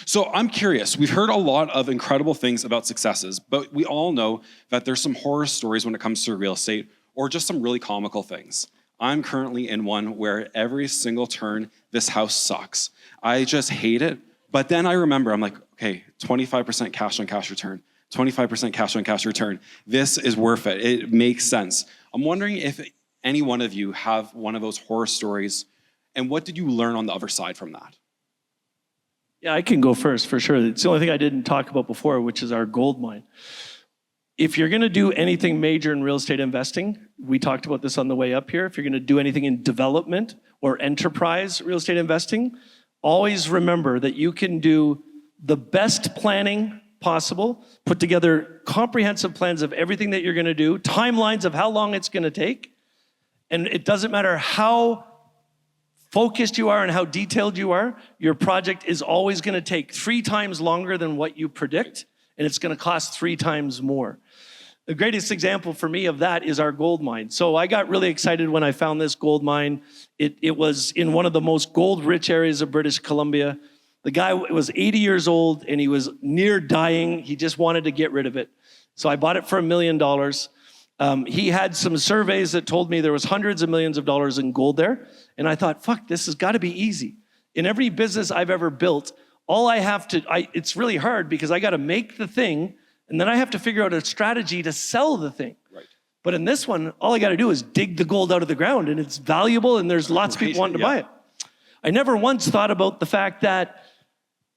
So I'm curious. We've heard a lot of incredible things about successes, but we all know that there's some horror stories when it comes to real estate or just some really comical things. I'm currently in one where every single turn, this house sucks. I just hate it. But then I remember, I'm like, okay, 25% cash on cash return. 25% cash on cash return. This is worth it. It makes sense. I'm wondering if any one of you have one of those horror stories, and what did you learn on the other side from that? Yeah, I can go first for sure. It's the only thing I didn't talk about before, which is our gold mine. If you're going to do anything major in real estate investing, we talked about this on the way up here. If you're going to do anything in development or enterprise real estate investing, always remember that you can do the best planning possible, put together comprehensive plans of everything that you're going to do, timelines of how long it's going to take, and it doesn't matter how focused you are and how detailed you are, your project is always going to take 3 times longer than what you predict, and it's going to cost 3 times more. The greatest example for me of that is our gold mine. So I got really excited when I found this gold mine. It was in one of the most gold-rich areas of British Columbia. The guy was 80 years old and he was near dying. He just wanted to get rid of it. So I bought it for $1 million. He had some surveys that told me there was hundreds of millions of dollars in gold there. And I thought, fuck, this has got to be easy. In every business I've ever built, all I have to, it's really hard because I got to make the thing, And then I have to figure out a strategy to sell the thing. Right. But in this one, all I got to do is dig the gold out of the ground, and it's valuable, and there's lots of people wanting to buy it. I never once thought about the fact that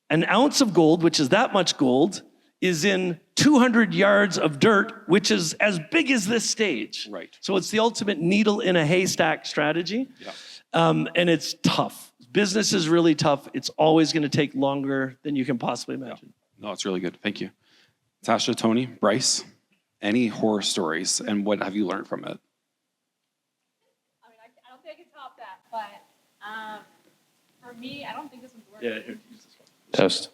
an ounce of gold, which is that much gold, is in 200 yards of dirt, which is as big as this stage. Right. So it's the ultimate needle in a haystack strategy. Yeah. And it's tough. Business is really tough. It's always going to take longer than you can possibly imagine. No, it's really good. Thank you. Natasha, Tony, Bryce, any horror stories, and what have you learned from it? I mean, I don't think I can top that, but for me, I don't think this one's working. Yeah, here, use this one. Test.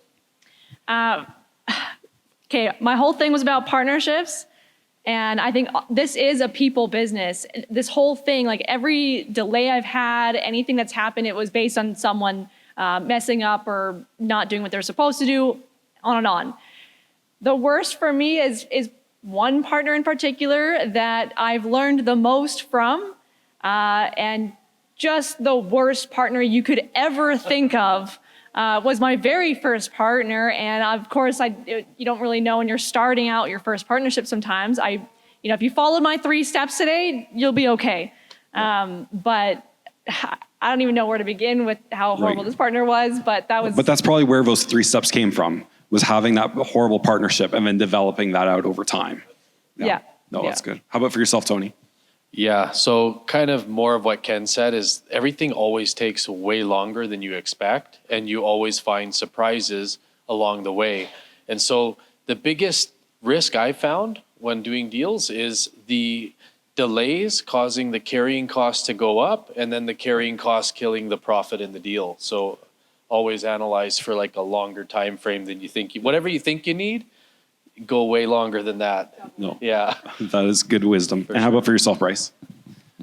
Okay, my whole thing was about partnerships. And I think this is a people business. This whole thing, like every delay I've had, anything that's happened, it was based on someone messing up or not doing what they're supposed to do, on and on. The worst for me is one partner in particular that I've learned the most from, and just the worst partner you could ever think of. Was my very first partner, and of course, you don't really know when you're starting out your first partnership. Sometimes if you followed my 3 steps today, you'll be okay. But I don't even know where to begin with how horrible this partner was. But that was. But that's probably where those 3 steps came from. Was having that horrible partnership and then developing that out over time. Yeah. No, that's good. How about for yourself, Tony? Yeah, so kind of more of what Ken said is everything always takes way longer than you expect, and you always find surprises along the way. And so the biggest risk I found when doing deals is the delays causing the carrying costs to go up, and then the carrying costs killing the profit in the deal. So always analyze for like a longer time frame than you think. Whatever you think you need, go way longer than that. No. Yeah. That is good wisdom. And how about for yourself, Bryce?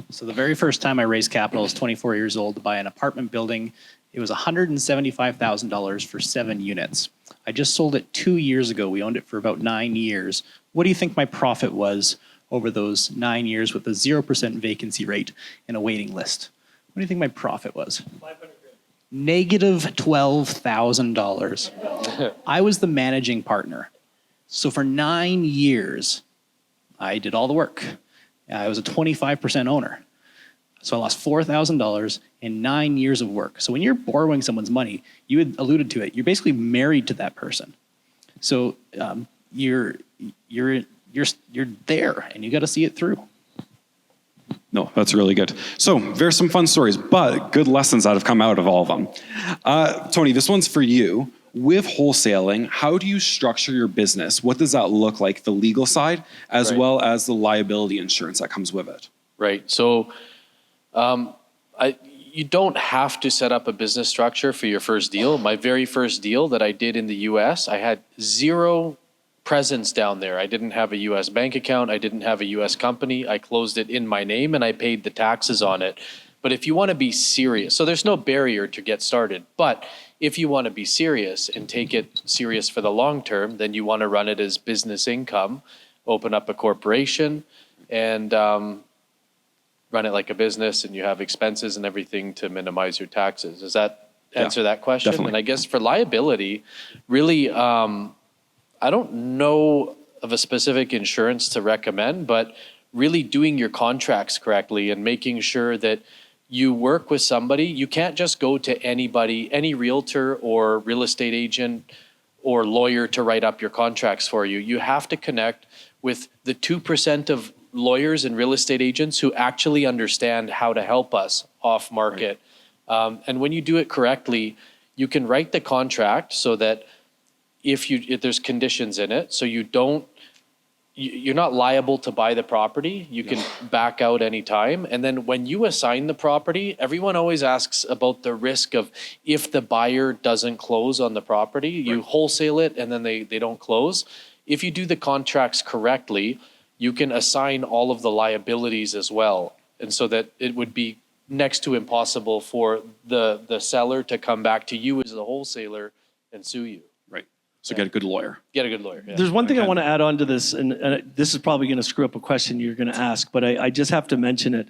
So the very first time I raised capital, I was 24 years old, to buy an apartment building. It was $175,000 for 7 units. I just sold it 2 years ago. We owned it for about 9 years. What do you think my profit was over those 9 years with a 0% vacancy rate and a waiting list? What do you think my profit was? Negative $12,000. I was the managing partner. So for 9 years, I did all the work. I was a 25% owner. So I lost $4,000 in 9 years of work. So when you're borrowing someone's money, you had alluded to it, you're basically married to that person. So you're there, and you got to see it through. No, that's really good. So there's some fun stories, but good lessons that have come out of all of them. Tony, this one's for you. With wholesaling, how do you structure your business? What does that look like, the legal side, as well as the liability insurance that comes with it? Right. So you don't have to set up a business structure for your first deal. My very first deal that I did in the US, I had 0 presence down there. I didn't have a US bank account. I didn't have a US company. I closed it in my name and I paid the taxes on it. But if you want to be serious, so there's no barrier to get started, but if you want to be serious and take it serious for the long term, then you want to run it as business income, open up a corporation, and run it like a business, and you have expenses and everything to minimize your taxes. Does that answer that question? Definitely. And I guess for liability, really, I don't know of a specific insurance to recommend, but really doing your contracts correctly and making sure that you work with somebody. You can't just go to anybody, any realtor or real estate agent or lawyer to write up your contracts for you. You have to connect with the 2% of lawyers and real estate agents who actually understand how to help us off market. And when you do it correctly, you can write the contract so that if there's conditions in it, so you're not liable to buy the property. You can back out anytime. And then when you assign the property, everyone always asks about the risk of if the buyer doesn't close on the property, you wholesale it and then they don't close. If you do the contracts correctly, you can assign all of the liabilities as well. And so that it would be next to impossible for the seller to come back to you as the wholesaler and sue you. So get a good lawyer. Get a good lawyer. Yeah. There's one thing I want to add on to this, and this is probably going to screw up a question you're going to ask, but I just have to mention it.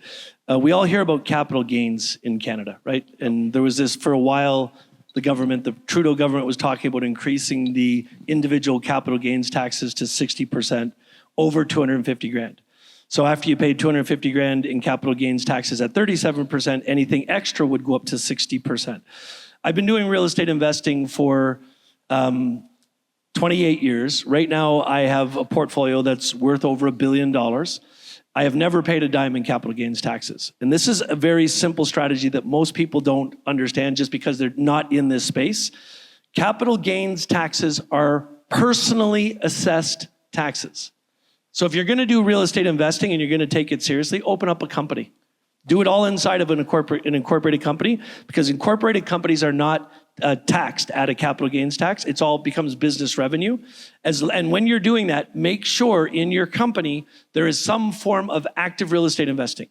We all hear about capital gains in Canada, right? And there was this, for a while, the Trudeau government was talking about increasing the individual capital gains taxes to 60% over 250 grand. So after you paid 250 grand in capital gains taxes at 37%, anything extra would go up to 60%. I've been doing real estate investing for 28 years. Right now, I have a portfolio that's worth over $1 billion. I have never paid a dime in capital gains taxes. And this is a very simple strategy that most people don't understand just because they're not in this space. Capital gains taxes are personally assessed taxes. So if you're going to do real estate investing and you're going to take it seriously, open up a company. Do it all inside of an incorporated company, because incorporated companies are not taxed at a capital gains tax. It's all becomes business revenue. And when you're doing that, make sure in your company there is some form of active real estate investing.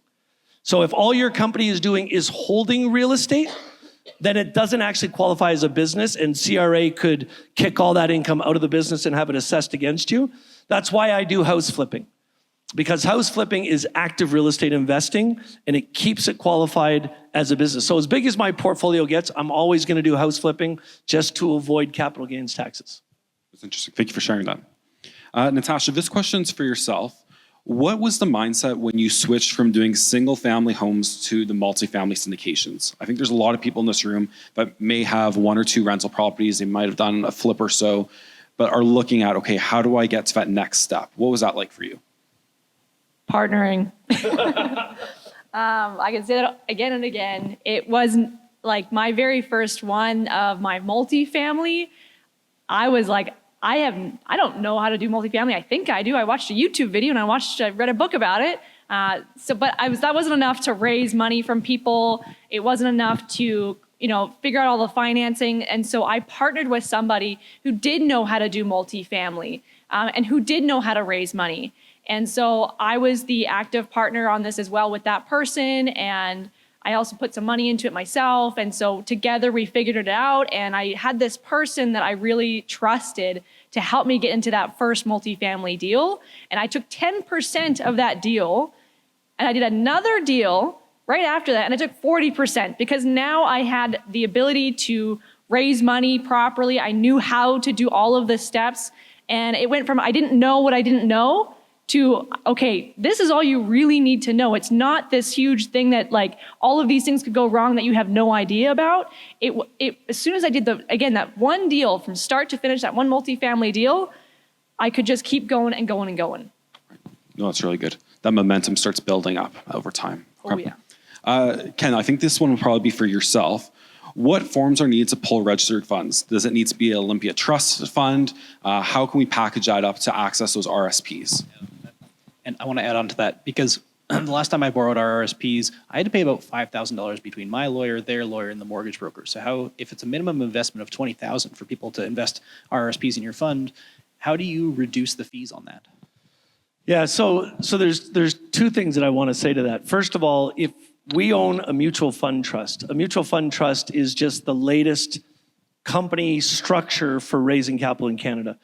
So if all your company is doing is holding real estate, then it doesn't actually qualify as a business, and CRA could kick all that income out of the business and have it assessed against you. That's why I do house flipping, because house flipping is active real estate investing and it keeps it qualified as a business. So as big as my portfolio gets, I'm always going to do house flipping just to avoid capital gains taxes. That's interesting. Thank you for sharing that. Natasha, this question's for yourself. What was the mindset when you switched from doing single family homes to the multifamily syndications? I think there's a lot of people in this room that may have 1 or 2 rental properties. They might have done a flip or so, but are looking at, okay, how do I get to that next step? What was that like for you? Partnering. I can say that again and again. It was like my very first one of my multifamily. I was like, I don't know how to do multifamily. I think I do. I watched a YouTube video and I read a book about it. That wasn't enough to raise money from people. It wasn't enough to, figure out all the financing. And so I partnered with somebody who did know how to do multifamily and who did know how to raise money. And so I was the active partner on this as well with that person. And I also put some money into it myself. And so together we figured it out. And I had this person that I really trusted to help me get into that first multifamily deal. And I took 10% of that deal and I did another deal right after that. And I took 40% because now I had the ability to raise money properly. I knew how to do all of the steps. And it went from I didn't know what I didn't know to, okay, this is all you really need to know. It's not this huge thing that like all of these things could go wrong that you have no idea about. As soon as I did that one deal from start to finish, that one multifamily deal, I could just keep going and going and going. No, that's really good. That momentum starts building up over time. Oh, yeah. Ken, I think this one will probably be for yourself. What forms are needed to pull registered funds? Does it need to be an Olympia Trust fund? How can we package that up to access those RSPs? And I want to add on to that because the last time I borrowed our RSPs, I had to pay about $5,000 between my lawyer, their lawyer, and the mortgage broker. So if it's a minimum investment of $20,000 for people to invest RSPs in your fund, how do you reduce the fees on that? Yeah, so there's 2 things that I want to say to that. First of all, if we own a mutual fund trust is just the latest company structure for raising capital in Canada.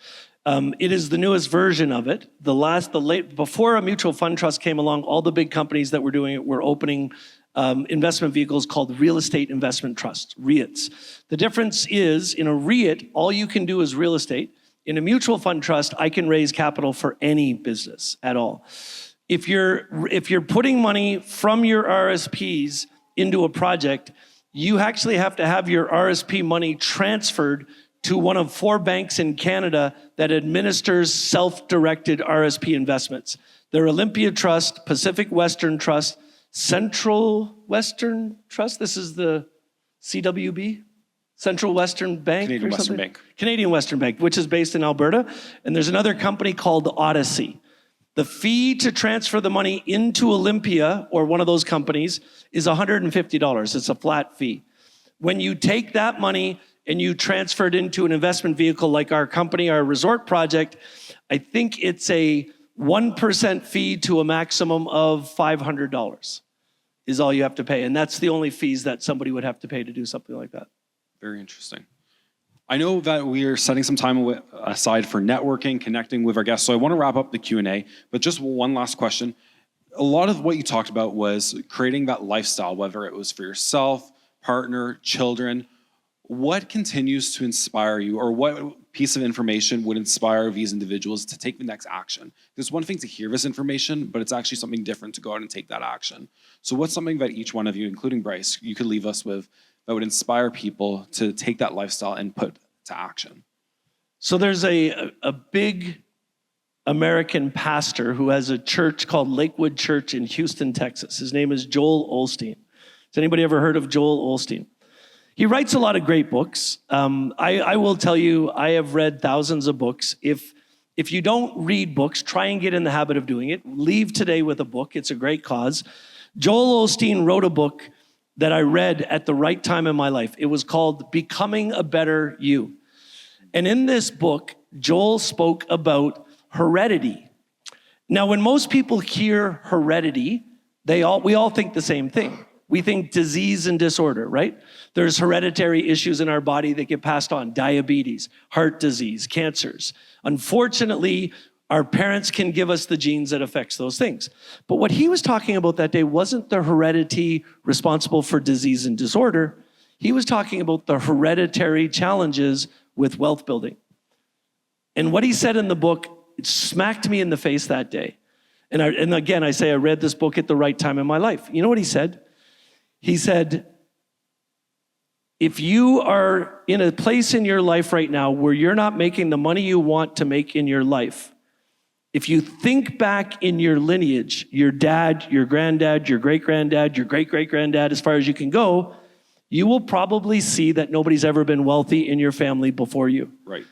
It is the newest version of it. Before a mutual fund trust came along, all the big companies that were doing it were opening investment vehicles called real estate investment trusts, REITs. The difference is in a REIT, all you can do is real estate. In a mutual fund trust, I can raise capital for any business at all. If you're putting money from your RSPs into a project, you actually have to have your RSP money transferred to one of 4 banks in Canada that administers self-directed RSP investments. They're Olympia Trust, Pacific Western Trust, Central Western Trust. This is the CWB, Central Western Bank. Canadian Western Bank. Canadian Western Bank, which is based in Alberta. And there's another company called Odyssey. The fee to transfer the money into Olympia or one of those companies is $150. It's a flat fee. When you take that money and you transfer it into an investment vehicle like our company, our resort project, I think it's a 1% fee to a maximum of $500 is all you have to pay. And that's the only fees that somebody would have to pay to do something like that. Very interesting. I know that we are setting some time aside for networking, connecting with our guests. So I want to wrap up the Q&A, but just one last question. A lot of what you talked about was creating that lifestyle, whether it was for yourself, partner, children. what continues to inspire you, or what piece of information would inspire these individuals to take the next action? There's one thing to hear this information, but it's actually something different to go out and take that action. So what's something that each one of you, including Bryce, you could leave us with that would inspire people to take that lifestyle and put to action? So there's a big American pastor who has a church called Lakewood Church in Houston, Texas. His name is Joel Osteen. Has anybody ever heard of Joel Osteen? He writes a lot of great books. I will tell you, I have read thousands of books. If you don't read books, try and get in the habit of doing it. Leave today with a book. It's a great cause. Joel Osteen wrote a book that I read at the right time in my life. It was called Becoming a Better You. And in this book, Joel spoke about heredity. Now, when most people hear heredity, we all think the same thing. We think disease and disorder, right? There's hereditary issues in our body that get passed on: diabetes, heart disease, cancers. Unfortunately, our parents can give us the genes that affects those things. But what he was talking about that day wasn't the heredity responsible for disease and disorder. He was talking about the hereditary challenges with wealth building. And what he said in the book, it smacked me in the face that day. And again, I say I read this book at the right time in my life. You know what he said? He said, if you are in a place in your life right now where you're not making the money you want to make in your life, if you think back in your lineage, your dad, your granddad, your great-granddad, your great-great-granddad, as far as you can go, you will probably see that nobody's ever been wealthy in your family before you. Right.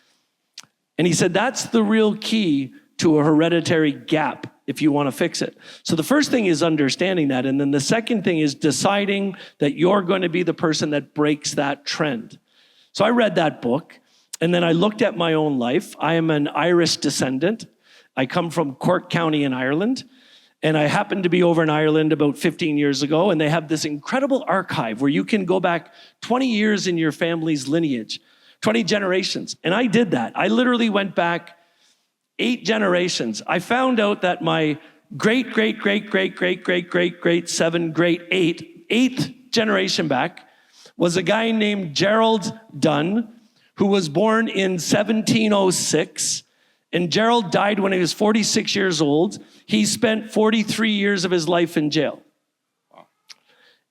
And he said that's the real key to a hereditary gap if you want to fix it. So the first thing is understanding that. And then the second thing is deciding that you're going to be the person that breaks that trend. So I read that book, and then I looked at my own life. I am an Irish descendant. I come from Cork County in Ireland. And I happened to be over in Ireland about 15 years ago, and they have this incredible archive where you can go back 20 years in your family's lineage, 20 generations. And I did that. I literally went back 8 generations. I found out that my great, great, great, great, great, great, great, great, 7, great, 8th generation back was a guy named Gerald Dunn, who was born in 1706. And Gerald died when he was 46 years old. He spent 43 years of his life in jail.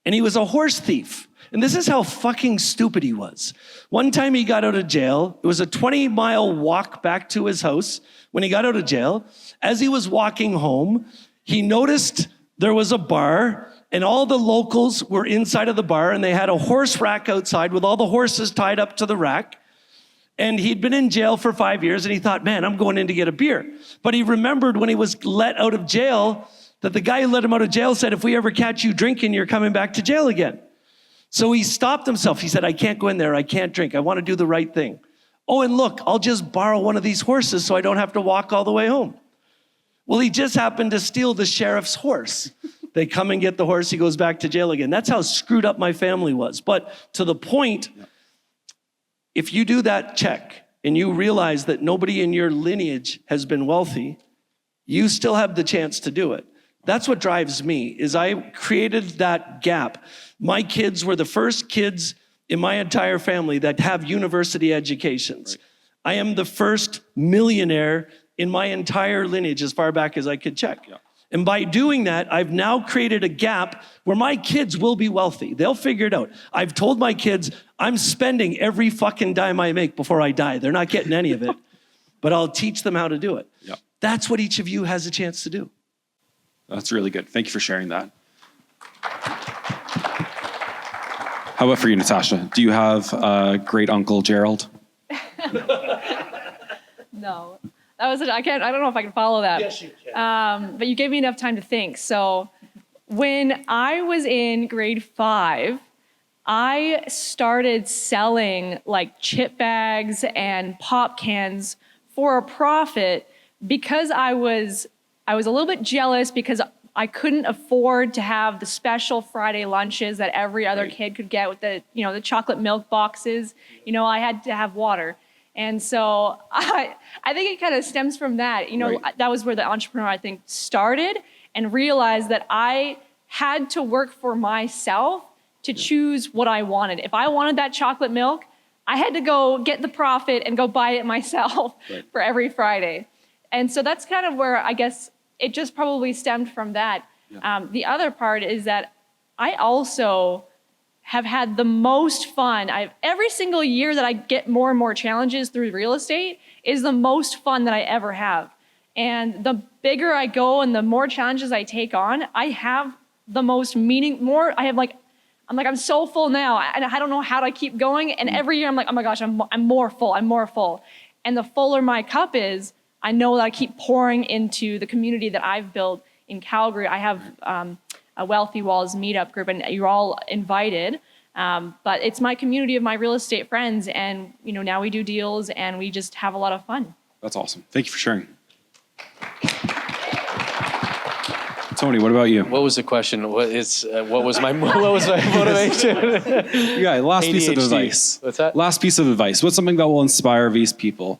And he was a horse thief. And this is how fucking stupid he was. One time he got out of jail. It was a 20-mile walk back to his house when he got out of jail. As he was walking home, he noticed there was a bar, and all the locals were inside of the bar, and they had a horse rack outside with all the horses tied up to the rack. And he'd been in jail for 5 years, and he thought, man, I'm going in to get a beer. But he remembered when he was let out of jail that the guy who let him out of jail said, if we ever catch you drinking, you're coming back to jail again. So he stopped himself. He said, I can't go in there. I can't drink. I want to do the right thing. Oh, and look, I'll just borrow one of these horses so I don't have to walk all the way home. Well, he just happened to steal the sheriff's horse. They come and get the horse. He goes back to jail again. That's how screwed up my family was. But to the point, if you do that check and you realize that nobody in your lineage has been wealthy, you still have the chance to do it. That's what drives me, is I created that gap. My kids were the first kids in my entire family that have university educations. Right. I am the first millionaire in my entire lineage as far back as I could check. Yeah. And by doing that, I've now created a gap where my kids will be wealthy. They'll figure it out. I've told my kids, I'm spending every fucking dime I make before I die. They're not getting any of it, but I'll teach them how to do it. Yeah. That's what each of you has a chance to do. That's really good. Thank you for sharing that. How about for you, Natasha? Do you have great uncle Gerald? No. That was I don't know if I can follow that. Yes, you can. But you gave me enough time to think. So when I was in grade 5, I started selling like chip bags and pop cans for a profit because I was a little bit jealous because I couldn't afford to have the special Friday lunches that every other kid could get with the chocolate milk boxes. I had to have water. And so I think it kind of stems from that. That was where the entrepreneur, I think, started, and realized that I had to work for myself to choose what I wanted. If I wanted that chocolate milk, I had to go get the profit and go buy it myself for every Friday. And so that's kind of where I guess it just probably stemmed from that. Yeah. The other part is that I also have had the most fun. Every single year that I get more and more challenges through real estate is the most fun that I ever have. And the bigger I go and the more challenges I take on, I have the most I'm so full now, and I don't know how to keep going. And every year I'm like, oh my gosh, I'm more full, I'm more full. And the fuller my cup is, I know that I keep pouring into the community that I've built in Calgary. I have a Wealthy Walls meetup group, and you're all invited. But it's my community of my real estate friends, and now we do deals, and we just have a lot of fun. That's awesome. Thank you for sharing. Tony, what about you? What was the question? What was my motivation? Yeah, last piece of ADHD. advice. What's that? Last piece of advice. What's something that will inspire these people?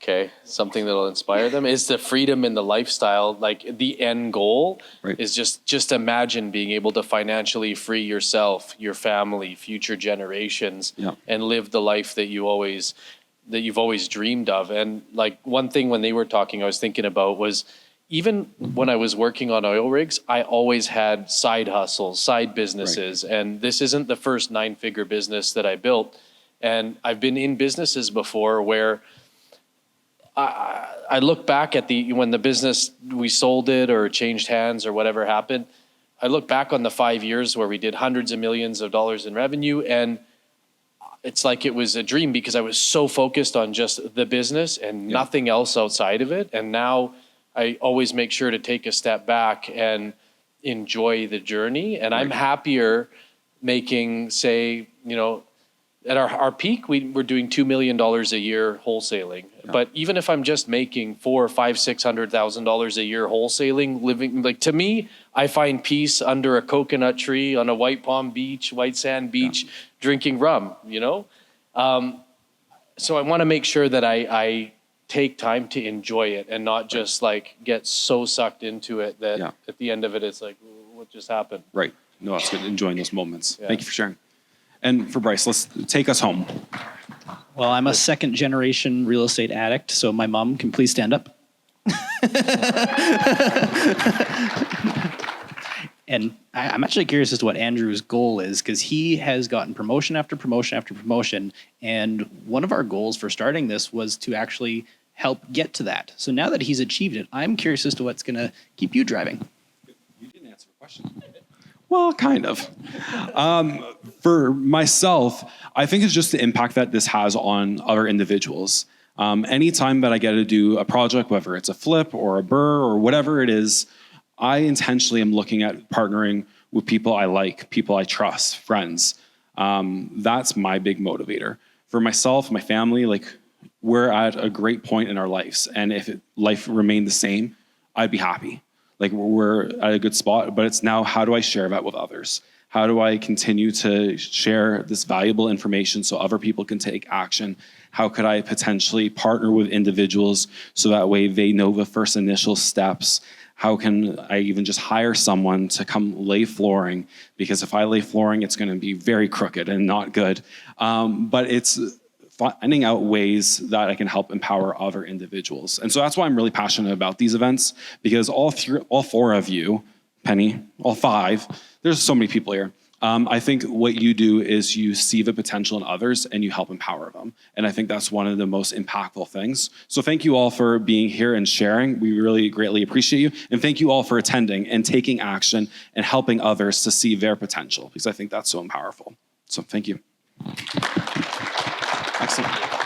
Okay, something that'll inspire them is the freedom in the lifestyle. Like the end goal is just imagine being able to financially free yourself, your family, future generations, and live the life that you've always dreamed of. And like one thing when they were talking, I was thinking about was, even when I was working on oil rigs, I always had side hustles, side businesses. And this isn't the first 9-figure business that I built. And I've been in businesses before where I look back at when the business, we sold it or changed hands or whatever happened. I look back on the 5 years where we did hundreds of millions of dollars in revenue, and it's like it was a dream because I was so focused on just the business and nothing else outside of it. And now I always make sure to take a step back and enjoy the journey. And I'm happier making, say, at our peak, we're doing $2 million a year wholesaling. Yeah. But even if I'm just making $400,000, $500,000, $600,000 a year wholesaling, living, like, to me, I find peace under a coconut tree on a white sand beach, drinking rum, So I want to make sure that I take time to enjoy it and not just like get so sucked into it that at the end of it, it's like, what just happened? Right. No, that's good. Enjoying those moments. Yeah. Thank you for sharing. And for Bryce, let's take us home. Well, I'm a second generation real estate addict, so my mom can please stand up. And I'm actually curious as to what Andrew's goal is, because he has gotten promotion after promotion after promotion. And one of our goals for starting this was to actually help get to that. So now that he's achieved it, I'm curious as to what's going to keep you driving. You didn't answer the question. Well, kind of. For myself, I think it's just the impact that this has on other individuals. Anytime that I get to do a project, whether it's a flip or a BRRRR or whatever it is, I intentionally am looking at partnering with people I like, people I trust, friends. That's my big motivator. For myself, my family, like, we're at a great point in our lives. And if life remained the same, I'd be happy. Like, we're at a good spot, but it's now, how do I share that with others? How do I continue to share this valuable information so other people can take action? How could I potentially partner with individuals so that way they know the first initial steps? How can I even just hire someone to come lay flooring? Because if I lay flooring, it's going to be very crooked and not good. But it's finding out ways that I can help empower other individuals. And so that's why I'm really passionate about these events, because all four of you, Penny, all five, there's so many people here. I think what you do is you see the potential in others and you help empower them. And I think that's one of the most impactful things. So thank you all for being here and sharing. We really greatly appreciate you. And thank you all for attending and taking action and helping others to see their potential, because I think that's so powerful. So thank you. Excellent.